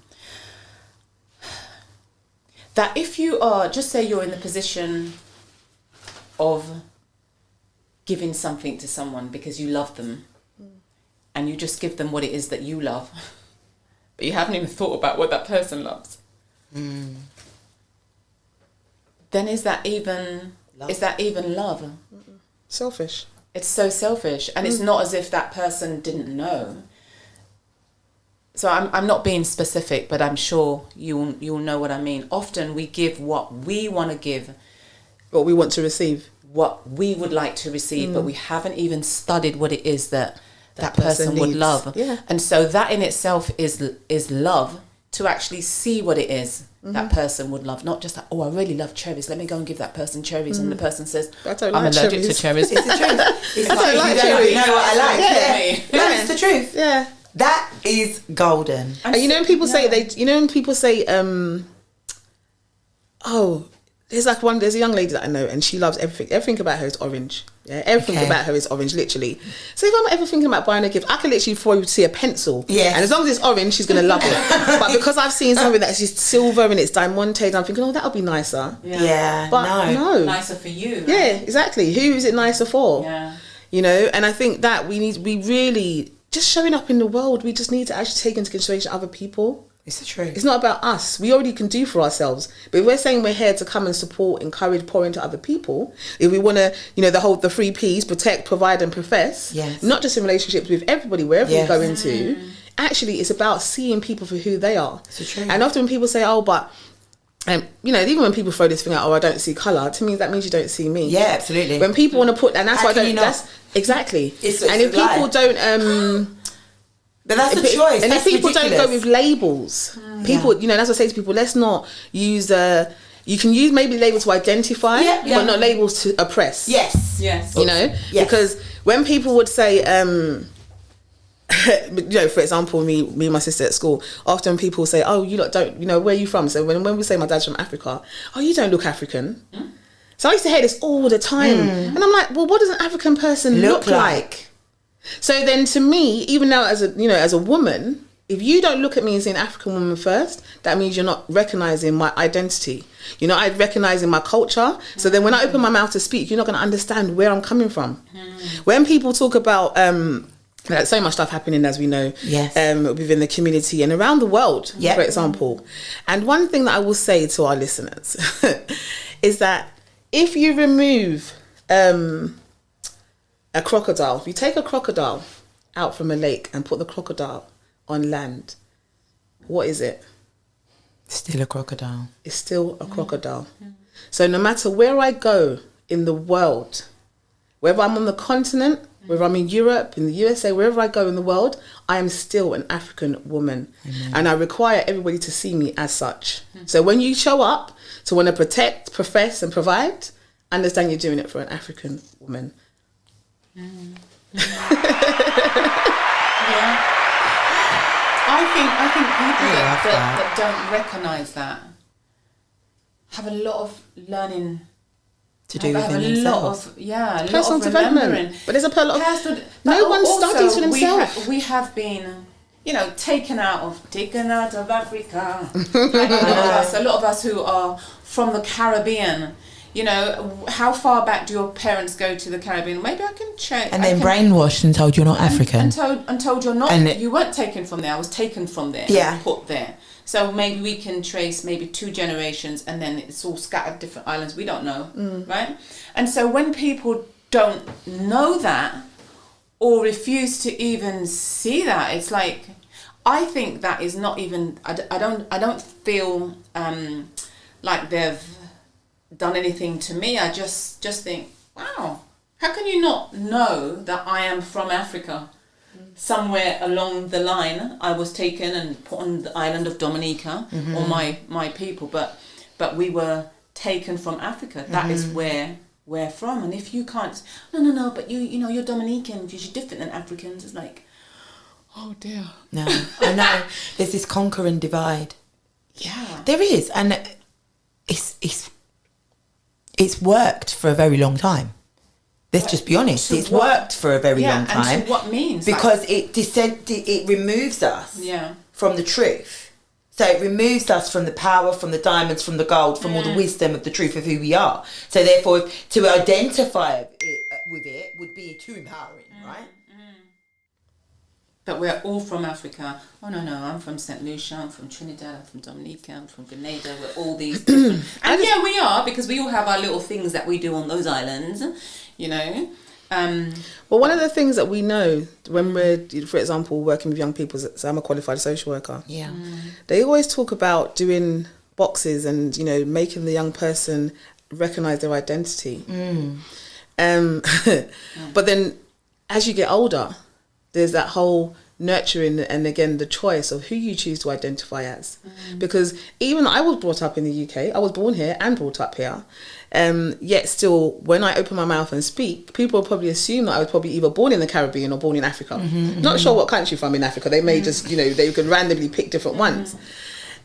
that if you are, just say you're in the position of giving something to someone because you love them, and you just give them what it is that you love, but you haven't even thought about what that person loves, then is that even love? Selfish. It's so selfish, and it's not as if that person didn't know. So I'm not being specific, but I'm sure you'll know what I mean. Often we give what we want to give, what we want to receive, what we would like to receive, but we haven't even studied what it is that person would love. Yeah. And so that in itself is love, to actually see what it is that person would love, not just like, oh, I really love cherries, let me go and give that person cherries, and the person says, I'm allergic to cherries. It's the truth. It's I don't like cherries. You know what I like. Yeah. No, it's the truth. Yeah. That is golden. And when people say there's a young lady that I know, and she loves everything. Everything about her is orange. Yeah, everything about her is orange, literally. So if I'm ever thinking about buying a gift, I can literally before you see a pencil. Yeah. And as long as it's orange, she's gonna love it. But because I've seen something that's just silver and it's diamantes, I'm thinking, oh, that'll be nicer. Yeah. But no. Nicer for you. Right? Yeah, exactly. Who is it nicer for? Yeah. And I think that we really just showing up in the world, we just need to actually take into consideration other people. It's the truth. It's not about us. We already can do for ourselves. But if we're saying we're here to come and support, encourage, pour into other people, if we want to, the 3P's, protect, provide and profess, not just in relationships with everybody, wherever we go into, actually it's about seeing people for who they are. It's the truth. And often people say, oh, but, even when people throw this thing out, oh, I don't see colour, to me that means you don't see me. Yeah, absolutely. When people want to put, and that's why I don't, that's, exactly. And if people don't... But that's a choice. And if people don't go with labels, people, that's what I say to people, let's not use you can use maybe labels to identify, but not labels to oppress. Yes. Because when people would say, for example, me and my sister at school, often people say, oh, you lot don't, where are you from? So when we say my dad's from Africa, oh, you don't look African. So I used to hear this all the time. And I'm like, well, what does an African person look like? So then to me, even now as a woman, if you don't look at me as an African woman first, that means you're not recognizing my identity. You're not recognizing my culture. So then when I open my mouth to speak, you're not going to understand where I'm coming from. When people talk about like so much stuff happening, as we know, within the community and around the world, for example. And one thing that I will say to our listeners is that if you remove a crocodile, if you take a crocodile out from a lake and put the crocodile on land, what is it? Still a crocodile. It's still a crocodile. So no matter where I go in the world, whether I'm on the continent, whether I'm in Europe, in the USA, wherever I go in the world, I am still an African woman. Amen. And I require everybody to see me as such. So when you show up to want to protect, profess and provide, understand you're doing it for an African woman. I think people that don't recognise that have a lot of learning to do within themselves. Personal development. But there's a lot of... No one studies for themselves. We have been, taken out of Africa. A lot of us who are from the Caribbean. How far back do your parents go to the Caribbean? Maybe I can check. And then brainwashed and told you're not African. And told you're not. You weren't taken from there. I was taken from there. Yeah. Put there. So maybe we can trace maybe 2 generations, and then it's all scattered different islands. We don't know, right? And so when people don't know that or refuse to even see that, it's like, I think that is not even. I don't feel like they've done anything to me. I just think, wow, how can you not know that I am from Africa? Somewhere along the line I was taken and put on the island of Dominica, or my people, but we were taken from Africa. That is where we're from. And if you can't, no, but you're Dominican because you're different than Africans, it's like, oh dear. No, I know. There's this conquer and divide. Yeah, there is, and it's worked for a very long time. Let's just be honest. It's worked for a very long time. And to what means? Because it removes us from the truth. So it removes us from the power, from the diamonds, from the gold, from all the wisdom of the truth of who we are. So therefore, to identify with it would be too empowering, right? But we're all from Africa. Oh, no, I'm from St. Lucia, I'm from Trinidad, I'm from Dominica, I'm from Grenada. We're all these different... And we are, because we all have our little things that we do on those islands, Well, one of the things that we know when we're, for example, working with young people, so I'm a qualified social worker. Yeah. They always talk about doing boxes and, making the young person recognise their identity. But then as you get older, there's that whole nurturing and again the choice of who you choose to identify as. Because even I was brought up in the UK, I was born here and brought up here, yet still when I open my mouth and speak, people will probably assume that I was probably either born in the Caribbean or born in Africa. Not sure what country from in Africa. They may just they can randomly pick different ones.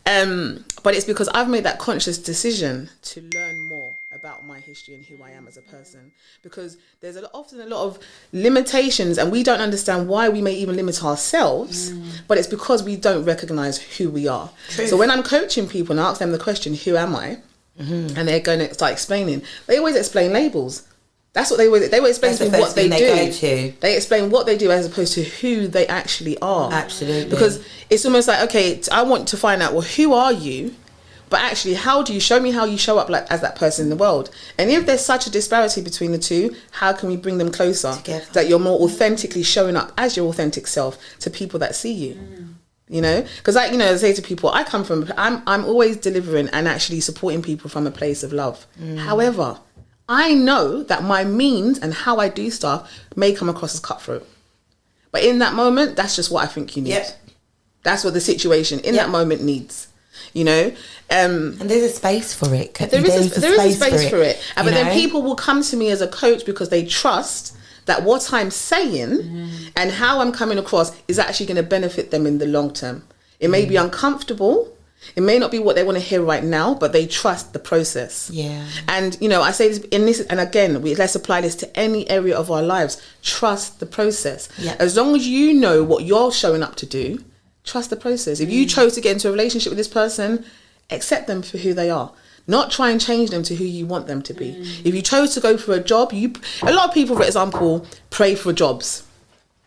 But it's because I've made that conscious decision to learn more about my history and who I am as a person, because there's often a lot of limitations and we don't understand why we may even limit ourselves, but it's because we don't recognize who we are. Truth. So when I'm coaching people and I ask them the question, who am I? And they're going to start explaining, they always explain labels. That's what they will explain to me what they do. They explain what they do as opposed to who they actually are. Absolutely. Because it's almost like, okay, I want to find out, well, who are you? But actually, how do you show me how you show up like as that person in the world? And if there's such a disparity between the two, how can we bring them closer? Together. That you're more authentically showing up as your authentic self to people that see you. Because I say to people, I'm always delivering and actually supporting people from a place of love. However, I know that my means and how I do stuff may come across as cutthroat. But in that moment, that's just what I think you need. Yep. That's what the situation in that moment needs. And there's a space for it. There is a space for it. But then people will come to me as a coach because they trust that what I'm saying and how I'm coming across is actually going to benefit them in the long term. It may be uncomfortable. It may not be what they want to hear right now, but they trust the process. Yeah. And, I say this and again, let's apply this to any area of our lives. Trust the process. Yep. As long as you know what you're showing up to do, trust the process. If you chose to get into a relationship with this person, accept them for who they are. Not try and change them to who you want them to be. If you chose to go for a job, a lot of people, for example, pray for jobs.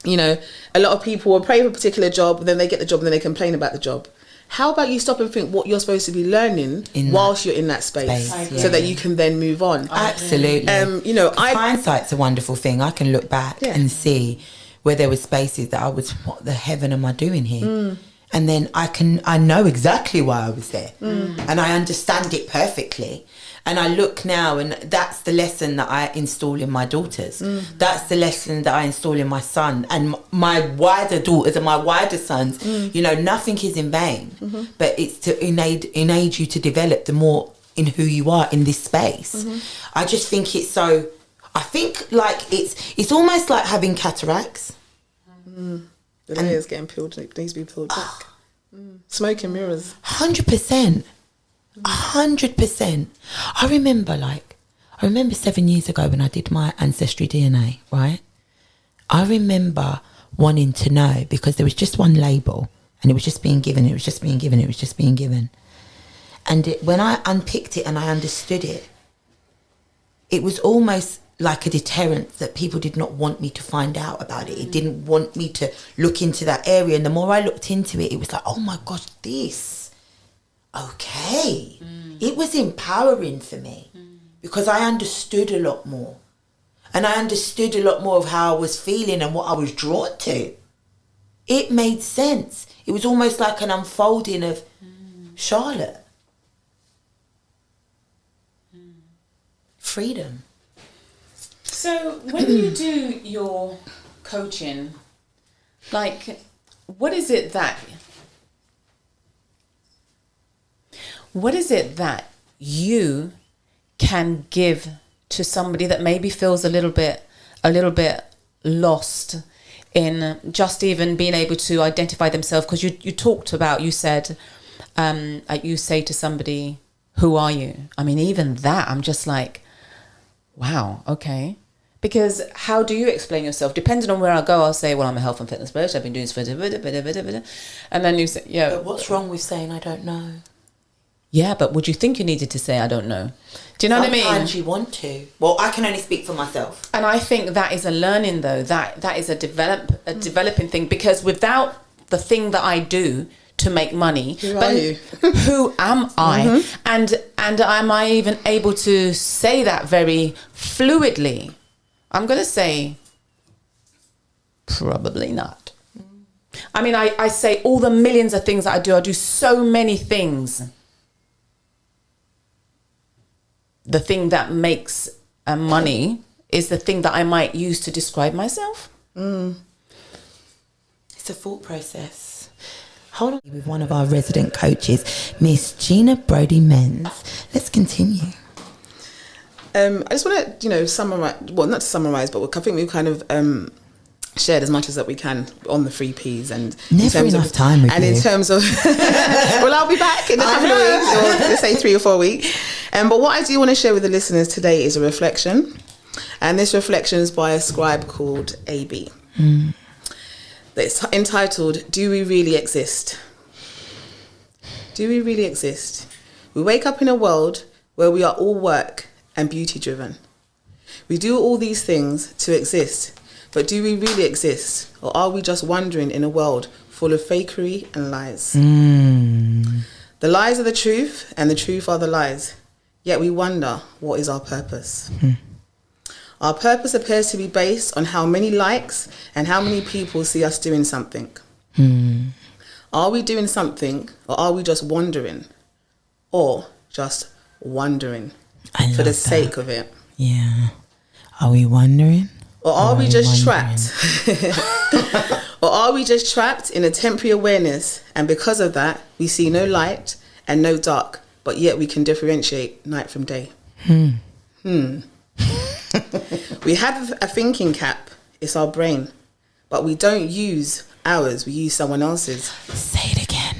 You know, a lot of people will pray for a particular job, then they get the job, and then they complain about the job. How about you stop and think what you're supposed to be learning whilst you're in that space so that you can then move on? Absolutely. You know, hindsight's a wonderful thing. I can look back and see where there were spaces that I was, what the heaven am I doing here? And then I know exactly why I was there, and I understand it perfectly. And I look now, and that's the lesson that I install in my daughters. That's the lesson that I install in my son and my wider daughters and my wider sons. You know, nothing is in vain, but it's to enable you to develop the more in who you are in this space. I just think it's so. I think like it's almost like having cataracts. The layers getting peeled, it needs to be peeled back. Smoke and mirrors. 100%. 100%. I remember 7 years ago when I did my ancestry DNA, right? I remember wanting to know because there was just one label and it was just being given, And when I unpicked it and I understood it, it was almost like a deterrent that people did not want me to find out about it. It didn't want me to look into that area. And the more I looked into it, it was like, oh my gosh, this. Okay. It was empowering for me because I understood a lot more. And I understood a lot more of how I was feeling and what I was drawn to. It made sense. It was almost like an unfolding of Charlotte. Freedom. So when you do your coaching, like, what is it that you can give to somebody that maybe feels a little bit lost in just even being able to identify themselves? Because you talked about, you said, you say to somebody, who are you? I mean, even that, I'm just like, wow, okay. Because how do you explain yourself? Depending on where I go, I'll say, well, I'm a health and fitness coach. I've been doing this for... And then you say, yeah. But what's wrong with saying I don't know? Yeah, but would you think you needed to say I don't know? Do you know what I mean? Sometimes you want to. Well, I can only speak for myself. And I think that is a learning, though. That is a developing thing. Because without the thing that I do to make money, who are you? Who am I? And am I even able to say that very fluidly? I'm going to say probably not. I mean, I say all the millions of things that I do so many things. The thing that makes money is the thing that I might use to describe myself. It's a thought process. Hold on. With one of our resident coaches, Miss Gina Brodie-Mends. Let's continue. I just want to, summarize. Well, not to summarize, but I think we've kind of shared as much as that we can on the 3P's and never enough time. With and you. In terms of, well, I'll be back in a couple of weeks, or let's say 3 or 4 weeks. But what I do want to share with the listeners today is a reflection, and this reflection is by a scribe called AB. It's entitled, "Do We Really Exist?" Do we really exist? We wake up in a world where we are all work and beauty driven. We do all these things to exist, but do we really exist? Or are we just wandering in a world full of fakery and lies? The lies are the truth and the truth are the lies. Yet we wonder, what is our purpose? Our purpose appears to be based on how many likes and how many people see us doing something. Are we doing something, or are we just wandering? Or just wondering for the sake of it? Yeah. Are we wondering? Or are we just trapped? Or are we just trapped in a temporary awareness, and because of that, we see no light and no dark, but yet we can differentiate night from day? We have a thinking cap. It's our brain. But we don't use ours. We use someone else's. Say it again.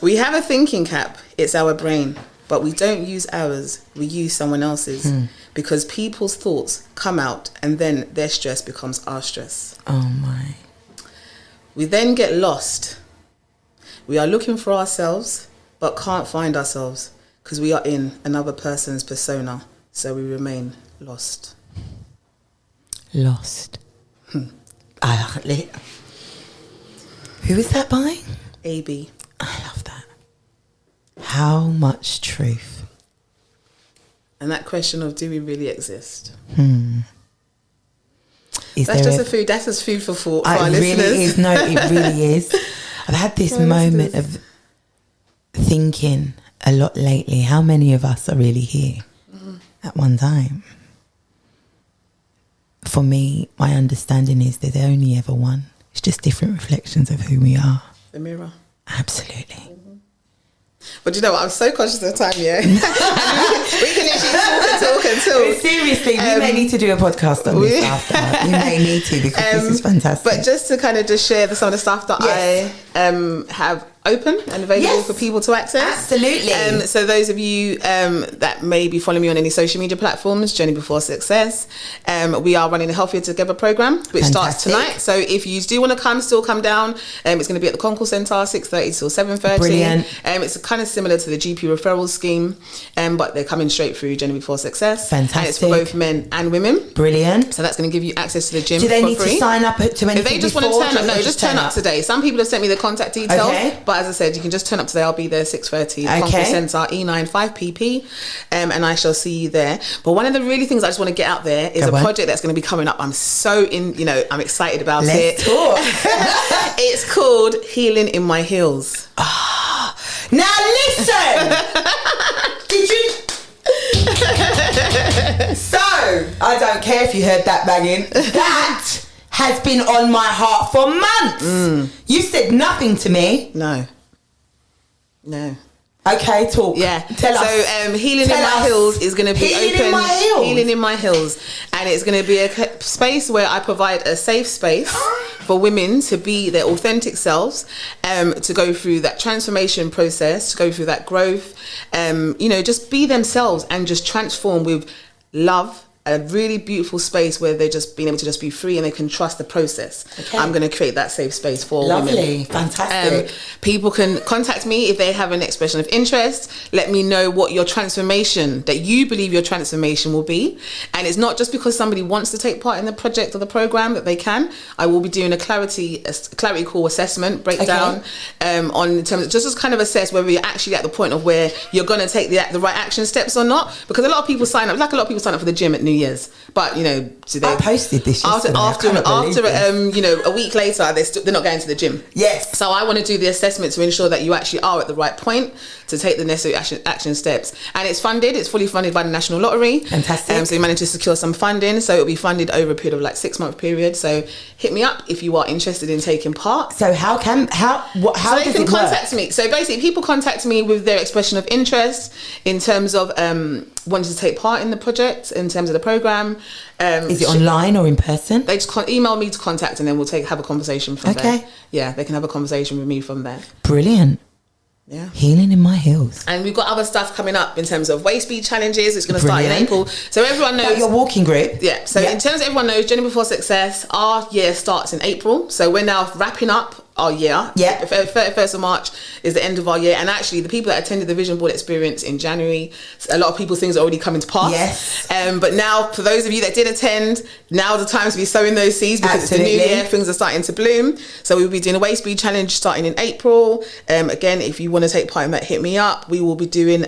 We have a thinking cap. It's our brain. But we don't use ours. We use someone else's. Because people's thoughts come out and then their stress becomes our stress. Oh, my. We then get lost. We are looking for ourselves, but can't find ourselves because we are in another person's persona. So we remain lost. Lost. I love it. Who is that by? AB. I love that. How much truth. And that question of, do we really exist? That's just food for thought for our really listeners. Is. No, it really is. I've had this moment of thinking a lot lately. How many of us are really here at one time? For me, my understanding is there's only ever one. It's just different reflections of who we are. The mirror. Absolutely. But you know what? I'm so conscious of time, yeah. we can literally talk until. Seriously, we may need to do a podcast on this after. We may need to because this is fantastic. But just to kind of just share some of the stuff that I have open and available for people to access. Absolutely. So those of you that may be following me on any social media platforms, Journey Before Success, we are running a Healthier Together program, which starts tonight. So if you do want to come, still come down. It's going to be at the Concourse Centre, 6:30 till 7:30. Brilliant. It's kind of similar to the GP referral scheme, but they're coming straight through Journey Before Success. Fantastic. And it's for both men and women. Brilliant. So that's going to give you access to the gym do they for need free. to sign up to anything? If they just want to turn up, no, just turn up today. Some people have sent me the contact details, but as I said, you can just turn up today. I'll be there 6:30. Concourse Centre, E9 5PP, and I shall see you there. But one of the really things I just want to get out there is a project that's going to be coming up. I'm so I'm excited about it. Let's talk. It's called Healing in My Heels. Now listen. Did you? So I don't care if you heard that banging. That has been on my heart for months. You said nothing to me. No. Okay, talk. Yeah. Tell us. So Healing in My Heels is going to be Healing open. in My Heels. Healing in My Heels. And it's going to be a space where I provide a safe space for women to be their authentic selves, to go through that transformation process, to go through that growth, just be themselves and just transform with love. A really beautiful space where they're just being able to just be free and they can trust the process. Okay. I'm going to create that safe space for women. Lovely, fantastic. People can contact me if they have an expression of interest. Let me know what your transformation, that you believe your transformation will be. And it's not just because somebody wants to take part in the project or the program that they can. I will be doing a clarity call assessment breakdown on in terms of just to kind of assess whether you're actually at the point of where you're going to take the right action steps or not. Because a lot of people sign up for the gym at New Year's, but I posted this yesterday. after a week later they're not going to the gym. Yes. So I want to do the assessment to ensure that you actually are at the right point to take the necessary action steps. And it's fully funded by the National Lottery. Fantastic. So we managed to secure some funding, so it'll be funded over a period of 6-month period. So hit me up if you are interested in taking part. So how so does they can it contact work? me. So basically people contact me with their expression of interest in terms of wanting to take part in the project, in terms of the program. Is it online or in person? They just email me to contact and then we'll have a conversation from there. Yeah, they can have a conversation with me from there. Brilliant. Yeah. Healing in My Heels. And we've got other stuff coming up in terms of waist speed challenges. It's going to start in April. So everyone knows. Your walking group. Yeah. So in terms of everyone knows, Journey Before Success, our year starts in April. So we're now wrapping up our year. Yeah. 31st of March is the end of our year. And actually the people that attended the Vision Board experience in January, a lot of people's things are already coming to pass. Yes. But now for those of you that did attend, now's the time to be sowing those seeds because it's the new year, things are starting to bloom. So we'll be doing a waist speed challenge starting in April. Again, if you want to take part in that, hit me up. We will be doing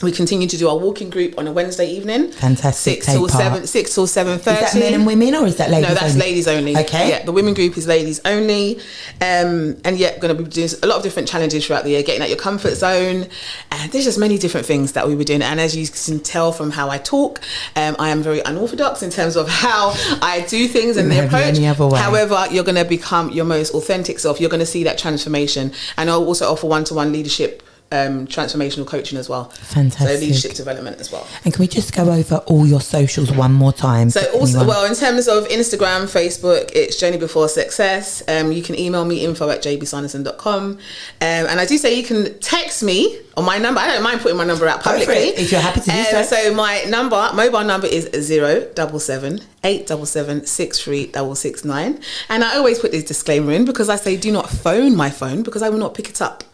we continue to do our walking group on a Wednesday evening. Fantastic. 6 till 7:30. Is that men and women or is that ladies only? No, that's ladies only. Okay. Yeah, the women group is ladies only. And yeah, going to be doing a lot of different challenges throughout the year, getting out your comfort zone. And there's just many different things that we were doing. And as you can tell from how I talk, I am very unorthodox in terms of how I do things and the approach. However, you're going to become your most authentic self. You're going to see that transformation. And I'll also offer one-to-one leadership transformational coaching as well. Fantastic. So leadership development as well. And can we just go over all your socials one more time? So also, well, in terms of Instagram, Facebook, it's Journey Before Success. You can email me info@jbsanderson.com. And I do say you can text me Or my number, I don't mind putting my number out publicly. If you're happy to do so. So my mobile number is 077 877 63669. And I always put this disclaimer in because I say do not phone my phone because I will not pick it up.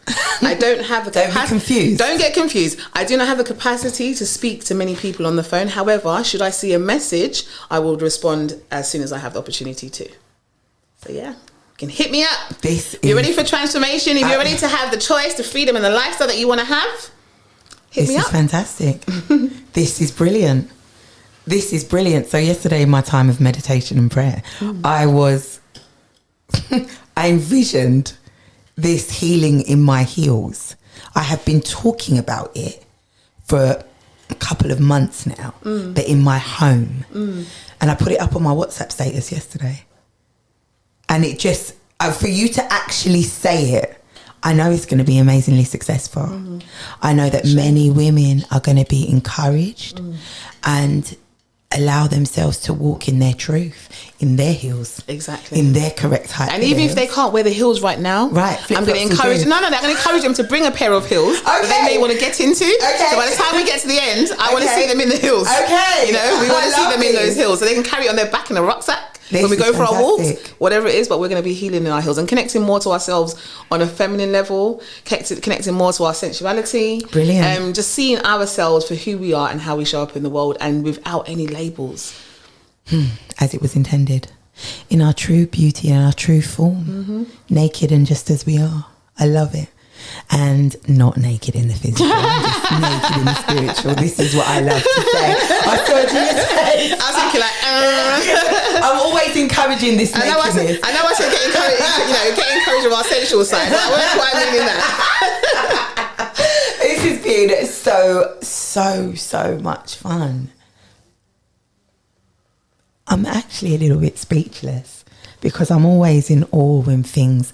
I don't have the Don't be confused. Don't get confused. I do not have the capacity to speak to many people on the phone. However, should I see a message, I will respond as soon as I have the opportunity to. So yeah. Can hit me up. You're ready for transformation? If you're ready to have the choice, the freedom, and the lifestyle that you want to have, hit me up. This is fantastic. This is brilliant. This is brilliant. So yesterday, in my time of meditation and prayer, I envisioned this healing in my heels. I have been talking about it for a couple of months now, but in my home. And I put it up on my WhatsApp status yesterday. And it just, for you to actually say it, I know it's going to be amazingly successful. I know that many women are going to be encouraged and allow themselves to walk in their truth, in their heels. Exactly. In their correct height. And even if they can't wear the heels right now, I'm going to encourage them. I'm going to encourage them to bring a pair of heels that they may want to get into. So by the time we get to the end, I want to see them in the heels. You know, we want to see them in those heels so they can carry it on their back in a rucksack. When we go for our walks, whatever it is, but we're going to be healing in our heels and connecting more to ourselves on a feminine level, connecting more to our sensuality. Brilliant. Just seeing ourselves for who we are and how we show up in the world and without any labels. As it was intended. In our true beauty and our true form. Naked and just as we are. I love it. And not naked in the physical, just naked in the spiritual. This is what I love to say. I saw Gina's face. I was thinking like, I'm always encouraging this nakedness. I know I said get encouraged, get encouraged of our sensual side, but I wasn't quite meaning that. This has been so much fun. I'm actually a little bit speechless because I'm always in awe when things